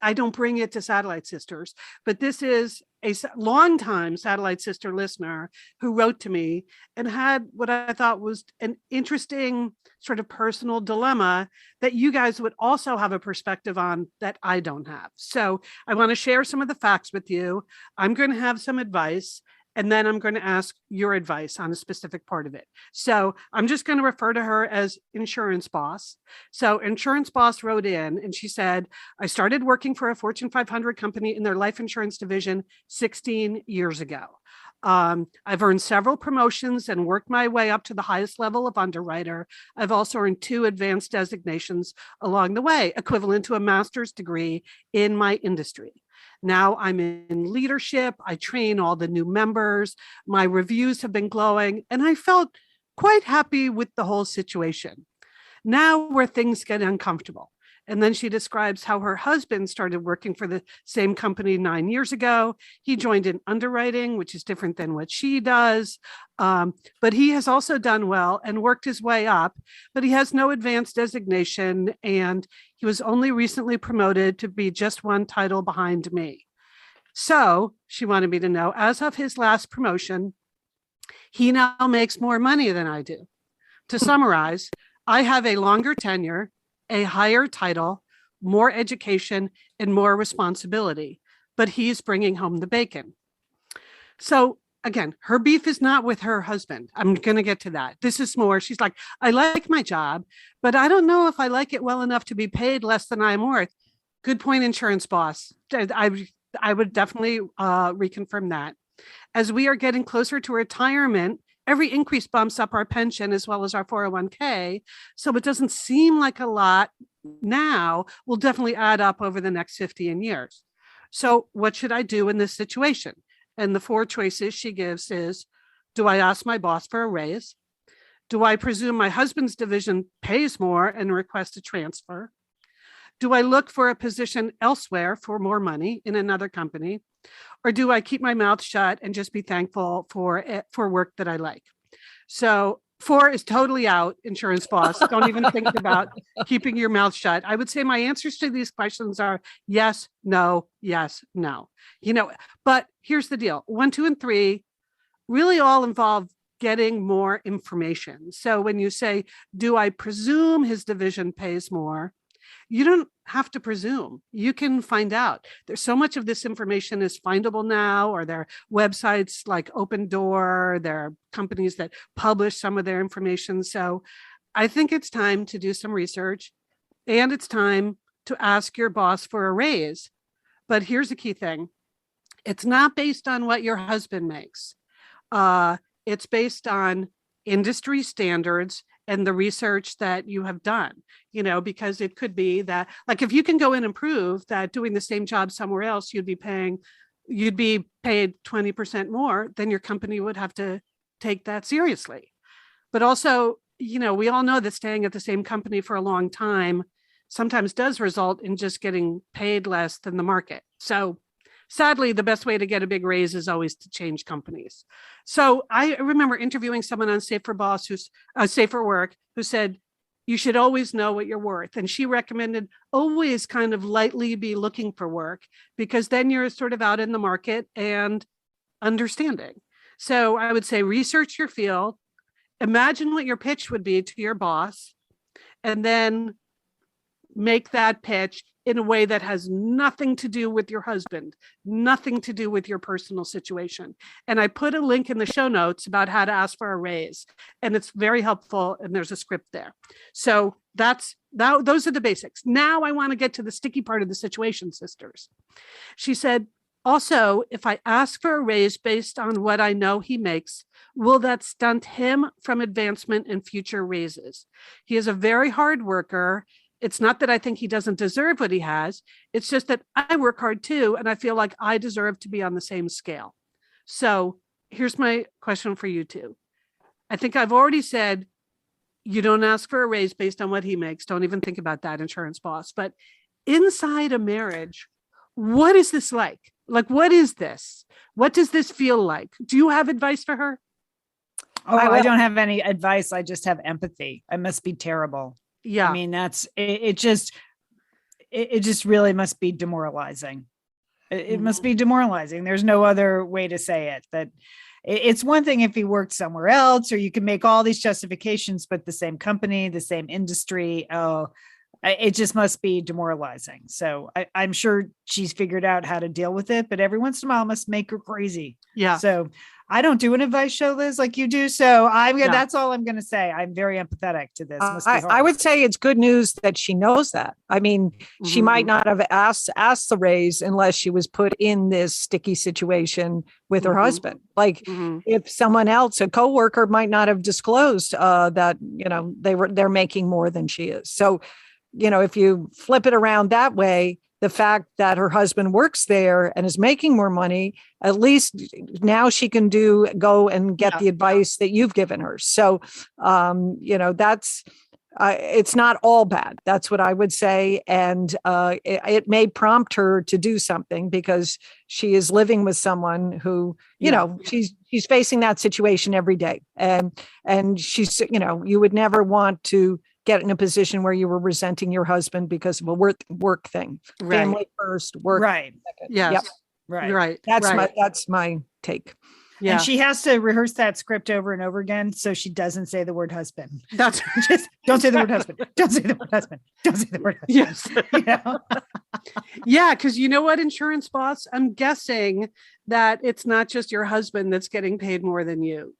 I don't bring it to Satellite Sisters, but this is a longtime Satellite Sister listener who wrote to me and had what I thought was an interesting sort of personal dilemma that you guys would also have a perspective on that I don't have. So I want to share some of the facts with you. I'm going to have some advice, and then I'm going to ask your advice on a specific part of it. So I'm just going to refer to her as Insurance Boss. So Insurance Boss wrote in and she said, I started working for a Fortune 500 company in their life insurance division 16 years ago. I've earned several promotions and worked my way up to the highest level of underwriter. I've also earned 2 advanced designations along the way, equivalent to a master's degree in my industry. Now I'm in leadership. I train all the new members. My reviews have been glowing, and I felt quite happy with the whole situation. Now where things get uncomfortable. And then she describes how her husband started working for the same company 9 years ago. He joined in underwriting, which is different than what she does. But he has also done well and worked his way up, but he has no advanced designation. And he was only recently promoted to be just one title behind me. So she wanted me to know, as of his last promotion, he now makes more money than I do. To summarize, I have a longer tenure, a higher title, more education, and more responsibility, but he's bringing home the bacon. So again, her beef is not with her husband. I'm going to get to that. This is more, she's like, I like my job, but I don't know if I like it well enough to be paid less than I'm worth. Good point, Insurance Boss. I would definitely reconfirm that. As we are getting closer to retirement, every increase bumps up our pension as well as our 401k. So it doesn't seem like a lot now, will definitely add up over the next 15 years. So what should I do in this situation? And the 4 choices she gives is, do I ask my boss for a raise? Do I presume my husband's division pays more and request a transfer? Do I look for a position elsewhere for more money in another company? Or do I keep my mouth shut and just be thankful for work that I like? So 4 is totally out, Insurance Boss. Don't even think about keeping your mouth shut. I would say my answers to these questions are yes, no, yes, no. But here's the deal. 1, 2, and 3 really all involve getting more information. So when you say, do I presume his division pays more? You don't have to presume. You can find out. There's so much of this information is findable now, or there are websites like Open Door. There are companies that publish some of their information. So I think it's time to do some research, and it's time to ask your boss for a raise. But here's the key thing. It's not based on what your husband makes. It's based on industry standards and the research that you have done, because it could be that, like, if you can go in and prove that doing the same job somewhere else, you'd be paid 20% more, then your company would have to take that seriously. But also, we all know that staying at the same company for a long time sometimes does result in just getting paid less than the market. So sadly, the best way to get a big raise is always to change companies. So I remember interviewing someone on Safer Work who said, you should always know what you're worth. And she recommended always kind of lightly be looking for work, because then you're sort of out in the market and understanding. So I would say research your field, imagine what your pitch would be to your boss, and then make that pitch in a way that has nothing to do with your husband, nothing to do with your personal situation. And I put a link in the show notes about how to ask for a raise, and it's very helpful. And there's a script there. So those are the basics. Now I want to get to the sticky part of the situation, sisters. She said, also, if I ask for a raise based on what I know he makes, will that stunt him from advancement and future raises? He is a very hard worker. It's not that I think he doesn't deserve what he has. It's just that I work hard too, and I feel like I deserve to be on the same scale. So here's my question for you two. I think I've already said you don't ask for a raise based on what he makes. Don't even think about that, insurance boss. But inside a marriage, what is this like? Like, what is this? What does this feel like? Do you have advice for her? Oh, I don't have any advice. I just have empathy. I must be terrible. Yeah. I mean, it just really must be demoralizing. It must be demoralizing. There's no other way to say it. That it's one thing if he worked somewhere else, or you can make all these justifications, but the same company, the same industry. Oh, it just must be demoralizing. So I'm sure she's figured out how to deal with it, but every once in a while it must make her crazy. Yeah. So I don't do an advice show, Liz, like you do. So that's all I'm going to say. I'm very empathetic to this. I would say it's good news that she knows that. I mean, she might not have asked the raise unless she was put in this sticky situation with her husband. Like if someone else, a coworker, might not have disclosed that, they're making more than she is. So, if you flip it around that way, the fact that her husband works there and is making more money, at least now she can go and get the advice that you've given her. So, that's, it's not all bad. That's what I would say. And it may prompt her to do something, because she is living with someone who, she's facing that situation every day. And she's, you would never want to get in a position where you were resenting your husband because of a work thing. Right. Family first, work right. second. Yes. Yep. Right. That's my take. Yeah. And she has to rehearse that script over and over again, so she doesn't say the word husband. That's just don't say the word husband. Don't say the word husband. Don't say the word husband. Yes. Yeah, because you know what, insurance boss? I'm guessing that it's not just your husband that's getting paid more than you.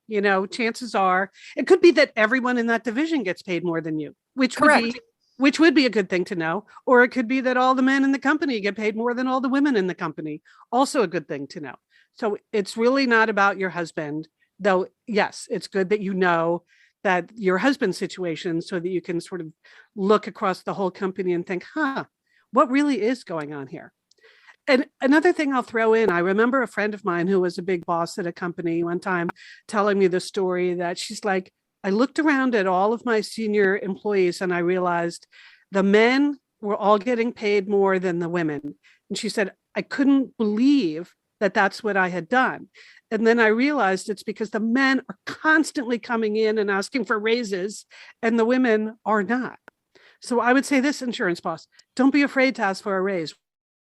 Chances are it could be that everyone in that division gets paid more than you, which would be a good thing to know. Or it could be that all the men in the company get paid more than all the women in the company. Also a good thing to know. So it's really not about your husband, though. Yes, it's good that you know that your husband's situation, so that you can sort of look across the whole company and think, what really is going on here? And another thing I'll throw in, I remember a friend of mine who was a big boss at a company one time telling me the story that she's like, I looked around at all of my senior employees and I realized the men were all getting paid more than the women. And she said, I couldn't believe that that's what I had done. And then I realized it's because the men are constantly coming in and asking for raises and the women are not. So I would say this, insurance boss, don't be afraid to ask for a raise.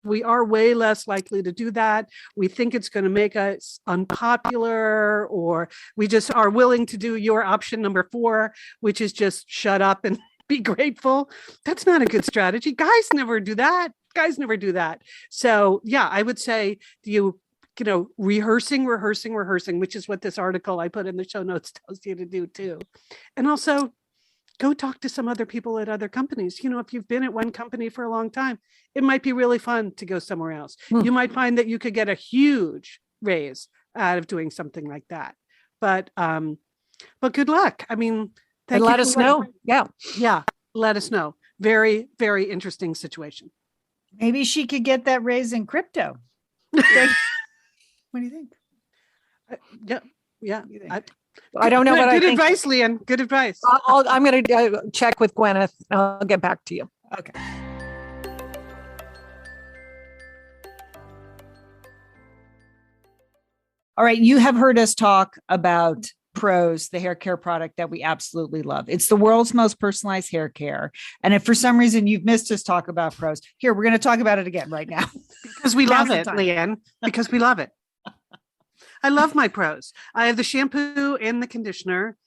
We are way less likely to do that. We think it's going to make us unpopular, or we just are willing to do your option number 4, which is just shut up and be grateful. That's not a good strategy. Guys never do that. So yeah, I would say rehearsing, which is what this article I put in the show notes tells you to do too. And also go talk to some other people at other companies. If you've been at one company for a long time, it might be really fun to go somewhere else. You might find that you could get a huge raise out of doing something like that. But good luck. I mean, let us know. Yeah. Let us know. Very, very interesting situation. Maybe she could get that raise in crypto. What do you think? Yeah. I don't know what I think. Good advice, Lian. Good advice. I'm going to check with Gwyneth. I'll get back to you. Okay. All right. You have heard us talk about Prose, the hair care product that we absolutely love. It's the world's most personalized hair care. And if for some reason you've missed us talk about Prose, here, we're going to talk about it again right now. Because we love it, Lian. Because we love it. I love my Prose. I have the shampoo and the conditioner.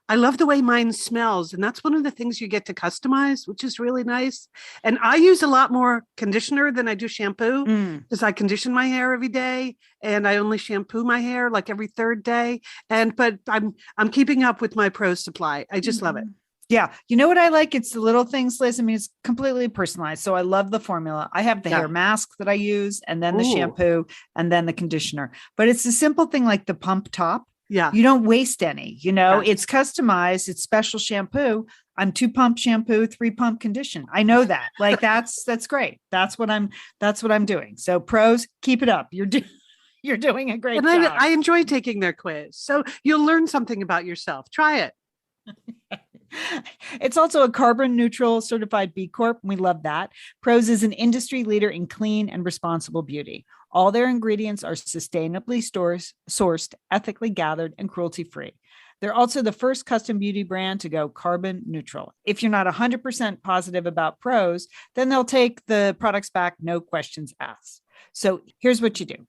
I love the way mine smells. And that's one of the things you get to customize, which is really nice. And I use a lot more conditioner than I do shampoo because I condition my hair every day and I only shampoo my hair like every 3rd day. But I'm keeping up with my Prose supply. I just love it. Yeah. You know what I like? It's the little things, Liz. I mean, it's completely personalized. So I love the formula. I have the hair mask that I use and then the shampoo and then the conditioner. But it's a simple thing like the pump top. Yeah. You don't waste any, it's customized. It's special shampoo. I'm 2 pump shampoo, 3 pump condition. I know that. Like that's great. That's what I'm doing. So Prose, keep it up. You're doing a great job. I enjoy taking their quiz. So you'll learn something about yourself. Try it. It's also a carbon neutral certified B Corp. We love that. Prose is an industry leader in clean and responsible beauty. All their ingredients are sustainably sourced, ethically gathered, and cruelty-free. They're also the first custom beauty brand to go carbon neutral. If you're not 100% positive about Prose, then they'll take the products back, no questions asked. So here's what you do.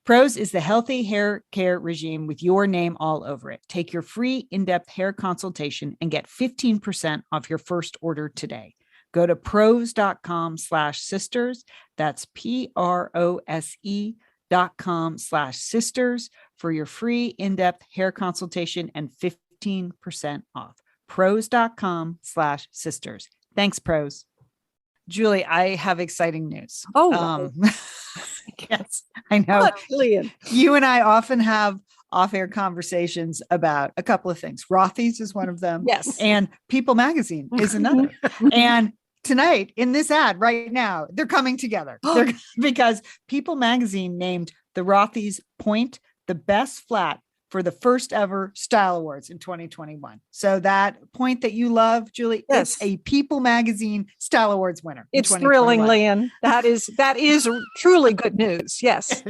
Prose is the healthy hair care regime with your name all over it. Take your free in-depth hair consultation and get 15% off your first order today. Go to prose.com/sisters. That's prose.com/sisters for your free in-depth hair consultation and 15% off. Prose.com/sisters. Thanks, Prose. Julie, I have exciting news. Yes, I know. Lian. You and I often have off-air conversations about a couple of things. Rothy's is one of them. Yes. And People Magazine is another. And tonight in this ad right now, they're coming together because People Magazine named the Rothy's Point the best flat for the first ever Style Awards in 2021. So that point that you love, Julie, is a People Magazine Style Awards winner. It's thrilling, Lian. That is truly good news. Yes.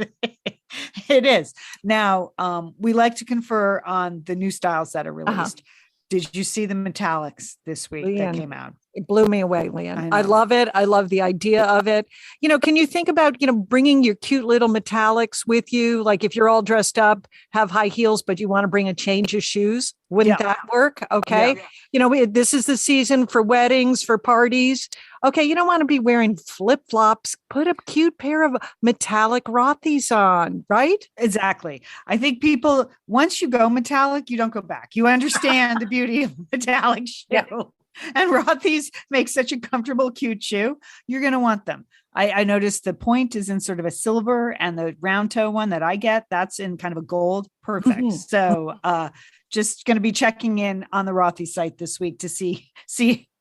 It is. Now, we like to confer on the new styles that are released. Did you see the metallics this week that came out? It blew me away, Lian. I love it. I love the idea of it. Can you think about, bringing your cute little metallics with you? Like if you're all dressed up, have high heels, but you want to bring a change of shoes. Wouldn't that work? Okay. Yeah. This is the season for weddings, for parties. Okay. You don't want to be wearing flip-flops. Put a cute pair of metallic Rothy's on, right? Exactly. I think people, once you go metallic, you don't go back. You understand the beauty of metallic shoe. Yeah. And Rothy's makes such a comfortable, cute shoe. You're going to want them. I noticed the point is in sort of a silver and the round toe one that I get, that's in kind of a gold. Perfect. Mm-hmm. So just going to be checking in on the Rothy site this week to see,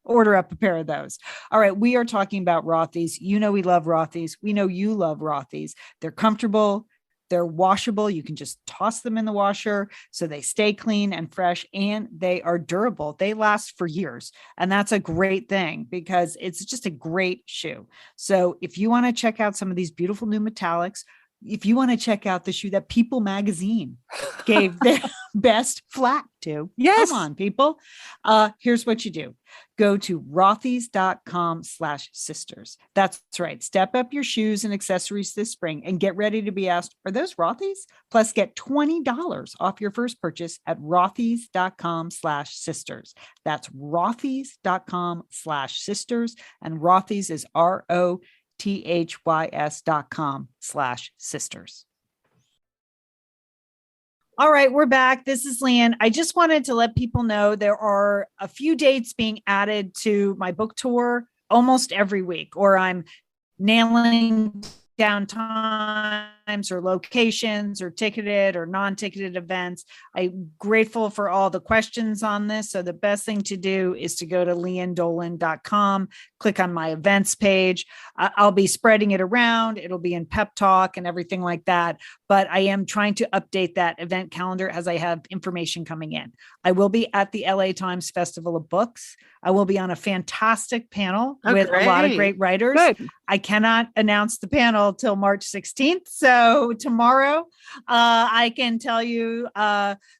order up a pair of those. All right. We are talking about Rothy's. We love Rothy's. We know you love Rothy's. They're comfortable. They're washable. You can just toss them in the washer so they stay clean and fresh, and they are durable. They last for years. And that's a great thing because it's just a great shoe. So if you want to check out some of these beautiful new metallics, if you want to check out the shoe that People Magazine gave their best flat to, Yes. come on, people. Here's what you do. Go to Rothy's.com/sisters. That's right. Step up your shoes and accessories this spring and get ready to be asked, are those Rothy's? Plus get $20 off your first purchase at Rothy's.com/sisters. That's Rothy's.com/sisters. And Rothy's is ROTHYS.com/sisters. All right, we're back. This is Lian. I just wanted to let people know there are a few dates being added to my book tour almost every week, or I'm nailing down times or locations or ticketed or non-ticketed events. I'm grateful for all the questions on this. So the best thing to do is to go to liandolan.com, click on my events page. I'll be spreading it around. It'll be in Pep Talk and everything like that. But I am trying to update that event calendar as I have information coming in. I will be at the LA Times Festival of Books. I will be on a fantastic panel with a lot of great writers. Good. I cannot announce the panel till March 16th. So tomorrow I can tell you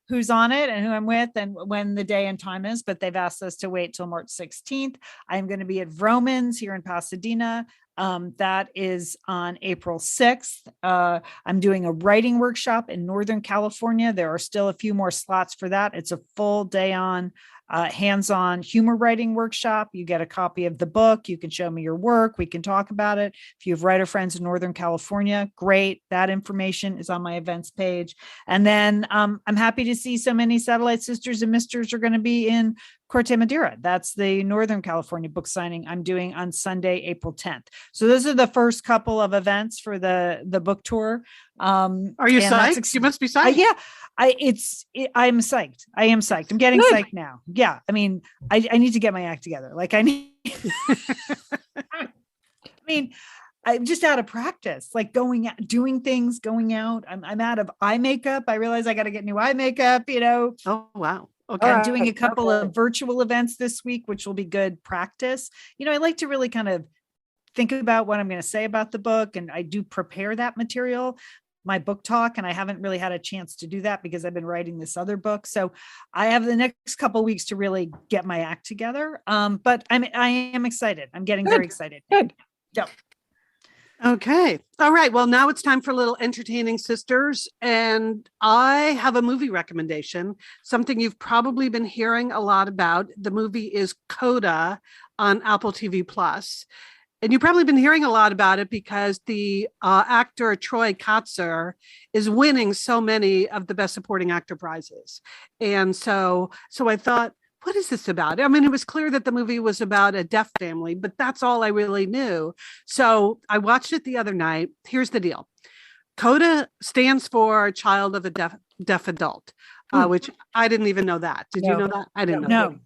who's on it and who I'm with and when the day and time is, but they've asked us to wait till March 16th. I'm going to be at Vroman's here in Pasadena. That is on April 6th. I'm doing a writing workshop in Northern California. There are still a few more slots for that. It's a full day on hands-on humor writing workshop. You get a copy of the book. You can show me your work. We can talk about it. If you have writer friends in Northern California, great. That information is on my events page. And then I'm happy to see so many Satellite Sisters and Misters are going to be in Corte Madera. That's the Northern California book signing I'm doing on Sunday, April 10th. So those are the first couple of events for the book tour. Are you psyched? You must be psyched. Yeah, I'm psyched. I am psyched. I'm getting psyched now. Yeah. I mean, I need to get my act together. Like I need, I mean, I'm just out of practice, like going out, doing things, going out. I'm out of eye makeup. I realize I got to get new eye makeup, Oh, wow. Okay. I'm doing a couple of virtual events this week, which will be good practice. I like to really kind of think about what I'm going to say about the book. And I do prepare that material, my book talk. And I haven't really had a chance to do that because I've been writing this other book. So I have the next couple of weeks to really get my act together. But I am excited. I'm getting very excited. Good. Yep. Okay. All right. Well, now it's time for little entertaining sisters. And I have a movie recommendation, something you've probably been hearing a lot about. The movie is Coda on Apple TV Plus. And you've probably been hearing a lot about it because the actor Troy Kotsur is winning so many of the Best Supporting Actor prizes. And so I thought, what is this about? I mean, it was clear that the movie was about a deaf family, but that's all I really knew. So I watched it the other night. Here's the deal. CODA stands for Child of a Deaf Adult, which I didn't even know that. Did you know that? I didn't know.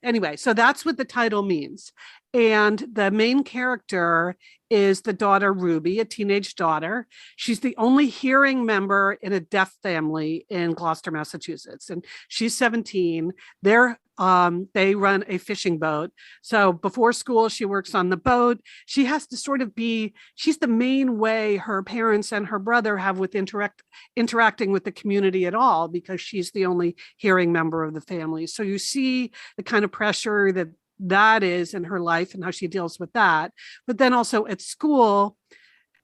Anyway, so that's what the title means. And the main character is the daughter, Ruby, a teenage daughter. She's the only hearing member in a deaf family in Gloucester, Massachusetts. And she's 17. They run a fishing boat. So before school, she works on the boat. She has to sort of she's the main way her parents and her brother have with interacting with the community at all, because she's the only hearing member of the family. So you see the kind of pressure that is in her life and how she deals with that. But then also at school,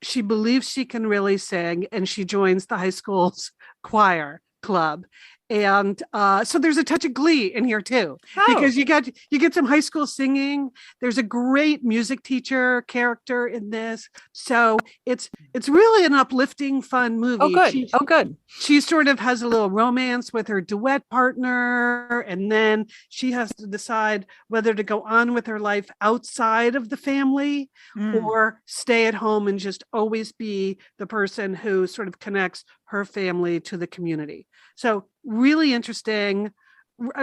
she believes she can really sing, and she joins the high school's choir club. And so there's a touch of glee in here too, because you get some high school singing. There's a great music teacher character in this. So it's really an uplifting, fun movie. Oh, good. She sort of has a little romance with her duet partner, and then she has to decide whether to go on with her life outside of the family or stay at home and just always be the person who sort of connects her family to the community. So really interesting,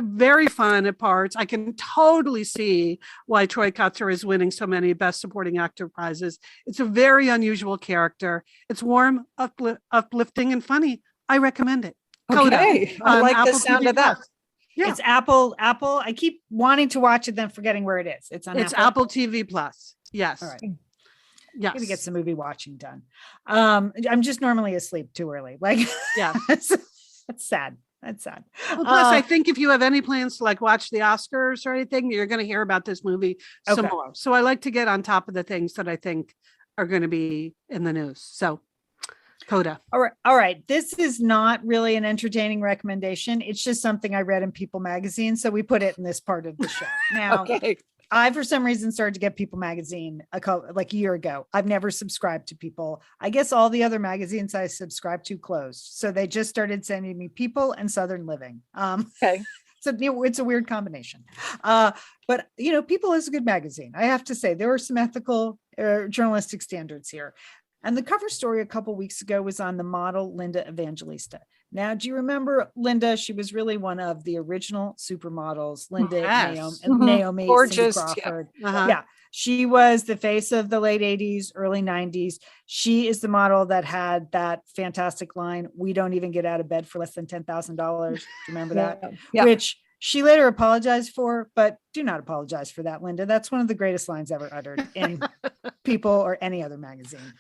very fun at parts. I can totally see why Troy Kotsur is winning so many Best Supporting Actor prizes. It's a very unusual character. It's warm, uplifting, and funny. I recommend it. Okay. I like the sound of that. Yeah. It's Apple. I keep wanting to watch it, then forgetting where it is. It's on Apple TV Plus. Yes. All right. Yes. Gonna get some movie watching done. I'm just normally asleep too early. Like, Yeah. that's sad. That's sad. Well, plus, I think if you have any plans to like watch the Oscars or anything, you're going to hear about this movie some Okay. more. So I like to get on top of the things that I think are going to be in the news. So, Coda. All right. All right. This is not really an entertaining recommendation. It's just something I read in People magazine. So we put it in this part of the show. Now, Okay. I, for some reason, started to get People magazine like a year ago. I've never subscribed to People. I guess all the other magazines I subscribed to closed. So they just started sending me People and Southern Living. Okay. So it's a weird combination. But, People is a good magazine. I have to say, there are some ethical journalistic standards here. And the cover story a couple weeks ago was on the model Linda Evangelista. Now, do you remember Linda? She was really one of the original supermodels. Linda Yes. Naomi Cindy Gorgeous. Crawford. Uh-huh. Yeah, she was the face of the late 80s, early 90s. She is the model that had that fantastic line, "We don't even get out of bed for less than $10,000. Do you remember that? Yeah. Which she later apologized for, but do not apologize for that, Linda. That's one of the greatest lines ever uttered in People or any other magazine.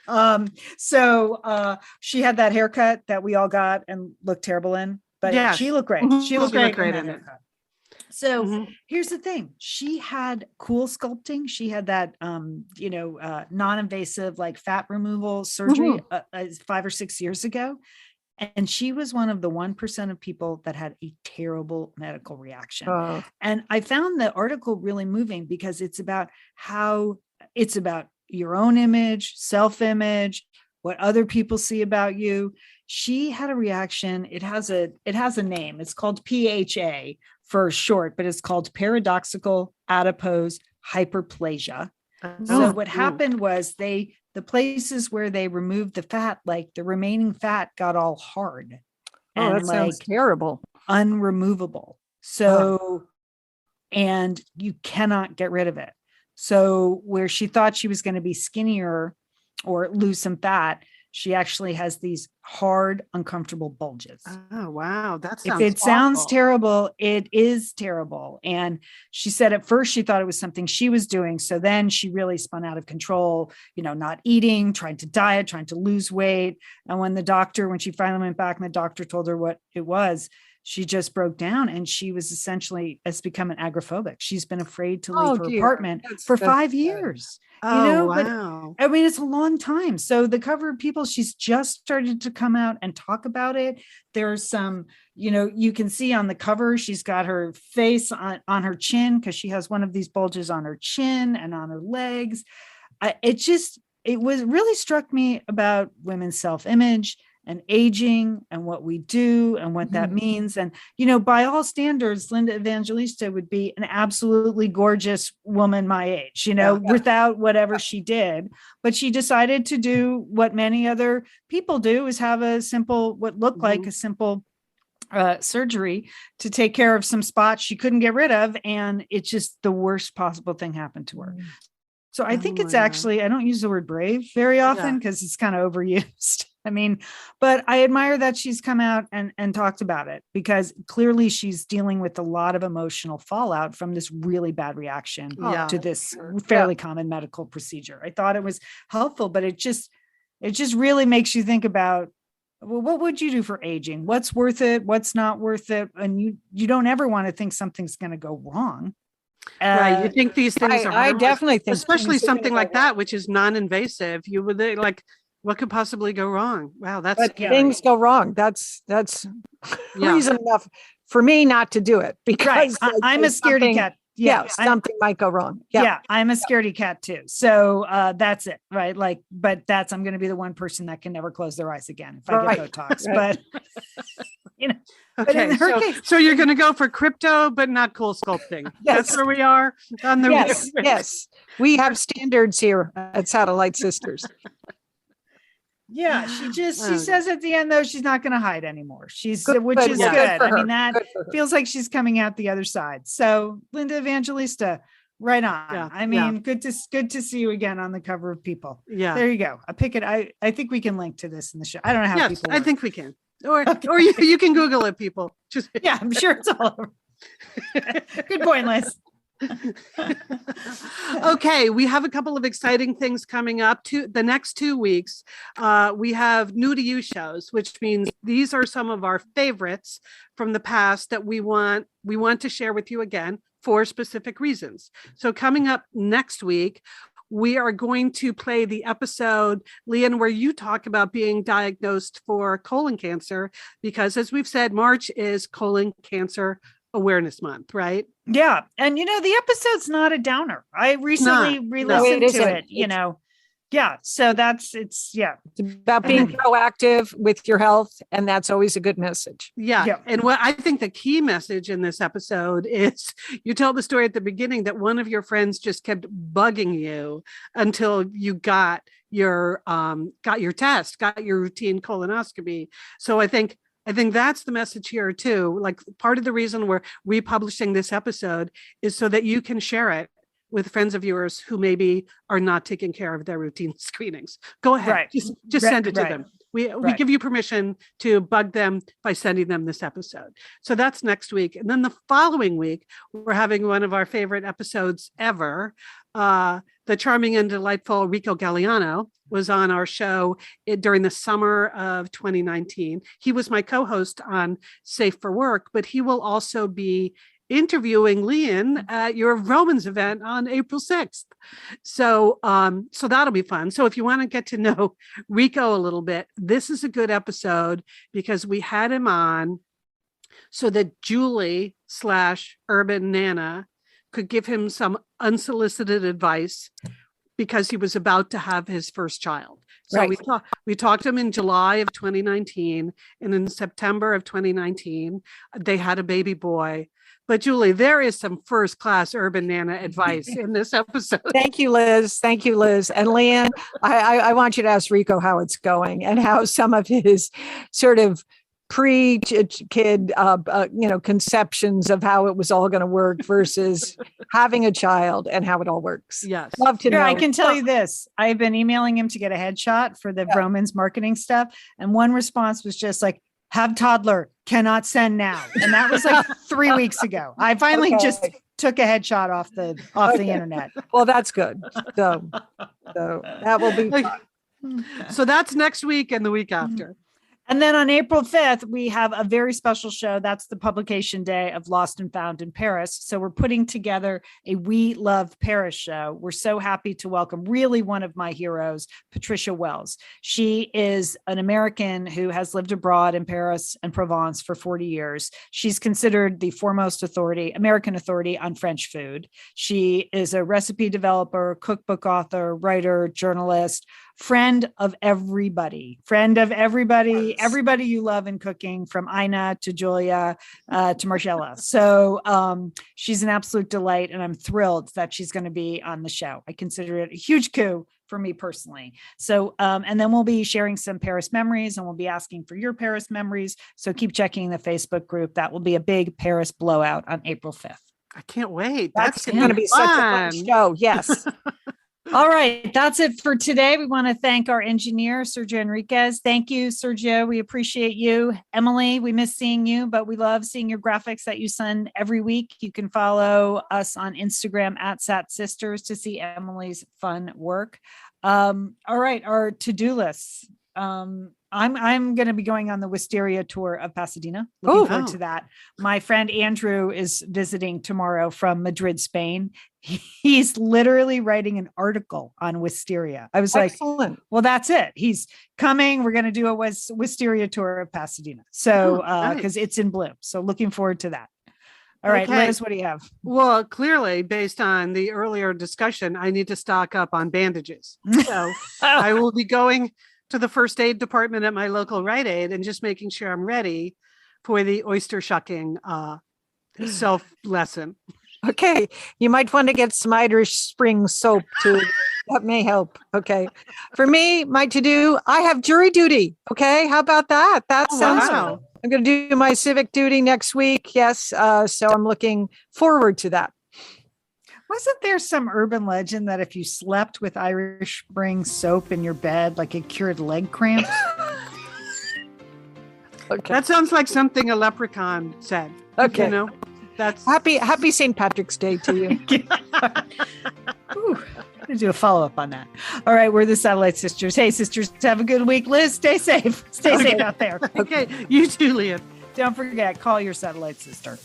So she had that haircut that we all got and looked terrible in, but Yes. she looked great. Mhm. She looked She looked great great in in that it. haircut. So Mhm. here's the thing. She had cool sculpting. She had that, non-invasive, like fat removal surgery 5 or 6 years ago. And she was one of the 1% of people that had a terrible medical reaction. And I found the article really moving because it's about your own image, self-image, what other people see about you. She had a reaction. It has a name. It's called PHA for short, but it's called Paradoxical Adipose Hyperplasia. So what happened was the places where they removed the fat, like the remaining fat got all hard and that sounds like terrible. unremovable. So, and you cannot get rid of it. So where she thought she was going to be skinnier or lose some fat, she actually has these hard, uncomfortable bulges. Oh, wow. That sounds If it sounds awful. terrible, it is terrible. And she said at first she thought it was something she was doing. So then she really spun out of control, not eating, trying to diet, trying to lose weight. And when she finally went back and the doctor told her what it was, she just broke down and she was essentially has become an agoraphobic. She's been afraid to leave her apartment for 5 years. Oh, But wow. I mean, it's a long time. So the cover of People, she's just started to come out and talk about it. There's some, you can see on the cover, she's got her face on her chin because she has one of these bulges on her chin and on her legs. It really struck me about women's self-image and aging and what we do and what that means. And, by all standards, Linda Evangelista would be an absolutely gorgeous woman my age, without whatever she did. But she decided to do what many other people do, is have what looked like a simple surgery to take care of some spots she couldn't get rid of. And it's just the worst possible thing happened to her. So I think it's actually, I don't use the word brave very often because it's kind of overused. I mean, but I admire that she's come out and talked about it because clearly she's dealing with a lot of emotional fallout from this really bad reaction to this fairly common medical procedure. I thought it was helpful, but it just really makes you think about, well, what would you do for aging? What's worth it? What's not worth it? And you don't ever want to think something's going to go wrong. Right. You think these things I definitely think, especially something like that, which is non-invasive, you would like, what could possibly go wrong? Wow, that's scary. Things go wrong. That's reason enough for me not to do it because I'm a scaredy cat. Yeah, something might go wrong. Yeah, I'm a scaredy cat too. So that's it, right? Like, but I'm going to be the one person that can never close their eyes again if I get Botox. But Okay, but in her case, so you're going to go for crypto, but not cool sculpting. That's where we are on the yes. We have standards here at Satellite Sisters. Yeah, she says at the end though she's not going to hide anymore. Which is good. Good I mean, that feels like she's coming out the other side. So Linda Evangelista, right on. Yeah, I mean, good to see you again on the cover of People. Yeah, there you go. I pick it. I think we can link to this in the show. I don't know how people. I think we can. Or you can Google it, people. I'm sure it's all over. Good point, Liz. Okay, we have a couple of exciting things coming up to the next 2 weeks. We have new to you shows, which means these are some of our favorites from the past that we want to share with you again for specific reasons. So coming up next week, we are going to play the episode, Lian, where you talk about being diagnosed for colon cancer, because as we've said, March is Colon Cancer Awareness Month, right? Yeah. And the episode's not a downer. I recently re-listened to it, Yeah. So it's about being proactive with your health. And that's always a good message. Yeah. And what I think the key message in this episode is you tell the story at the beginning that one of your friends just kept bugging you until you got your test, got your routine colonoscopy. So I think that's the message here too. Like part of the reason we're republishing this episode is so that you can share it with friends of yours who maybe are not taking care of their routine screenings. Go ahead. Right. Just send it to them. We give you permission to bug them by sending them this episode. So that's next week. And then the following week, we're having one of our favorite episodes ever. The charming and delightful Rico Galliano was on our show during the summer of 2019. He was my co-host on Safe for Work, but he will also be interviewing Lian at your Romans event on April 6th. So that'll be fun. So if you want to get to know Rico a little bit, this is a good episode because we had him on so that Julie / Urban Nana could give him some unsolicited advice because he was about to have his first child. So we talked to him in July of 2019, and in September of 2019, they had a baby boy. But Julie, there is some first-class Urban Nana advice in this episode. Thank you, Liz. And Lian, I want you to ask Rico how it's going and how some of his sort of pre-kid, conceptions of how it was all going to work versus having a child and how it all works. Yes. Love to know. I can tell you this. I've been emailing him to get a headshot for the Romans marketing stuff. And one response was just like, have toddler, cannot send now. And that was like 3 weeks ago. I finally just took a headshot off the internet. Well, that's good. So that will be fun. So that's next week and the week after. And then on April 5th, we have a very special show. That's the publication day of Lost and Found in Paris. So we're putting together a We Love Paris show. We're so happy to welcome really one of my heroes, Patricia Wells. She is an American who has lived abroad in Paris and Provence for 40 years. She's considered the foremost American authority on French food. She is a recipe developer, cookbook author, writer, journalist, friend of everybody, everybody you love in cooking, from Ina to Julia to Marcella. So she's an absolute delight, and I'm thrilled that she's going to be on the show. I consider it a huge coup for me personally. So, and then we'll be sharing some Paris memories, and we'll be asking for your Paris memories. So keep checking the Facebook group. That will be a big Paris blowout on April 5th. I can't wait. That's going to be such a fun show. Yes. All right. That's it for today. We want to thank our engineer, Sergio Enriquez. Thank you, Sergio. We appreciate you. Emily, we miss seeing you, but we love seeing your graphics that you send every week. You can follow us on Instagram at Sat Sisters to see Emily's fun work. All right. Our to-do lists. I'm going to be going on the Wisteria tour of Pasadena. Looking forward to that. My friend Andrew is visiting tomorrow from Madrid, Spain. He's literally writing an article on Wisteria. I was like, well, that's it. He's coming. We're going to do a Wisteria tour of Pasadena. So, because it's in bloom. So looking forward to that. All right, Liz, what do you have? Well, clearly, based on the earlier discussion, I need to stock up on bandages. So I will be going to the first aid department at my local Rite Aid and just making sure I'm ready for the oyster shucking self lesson. Okay. You might want to get some Irish Spring soap too. That may help. Okay. For me, my to-do, I have jury duty. Okay. How about that? That sounds wow. I'm going to do my civic duty next week. Yes. So I'm looking forward to that. Wasn't there some urban legend that if you slept with Irish Spring soap in your bed, like it cured leg cramps? Okay. That sounds like something a leprechaun said. Okay. You know? That's Happy St. Patrick's Day to you. Ooh, I'm gonna do a follow-up on that. All right, we're the Satellite Sisters. Hey, sisters, have a good week. Liz, stay safe. Stay safe out there. okay. You too, Lian. Don't forget, call your satellite sister.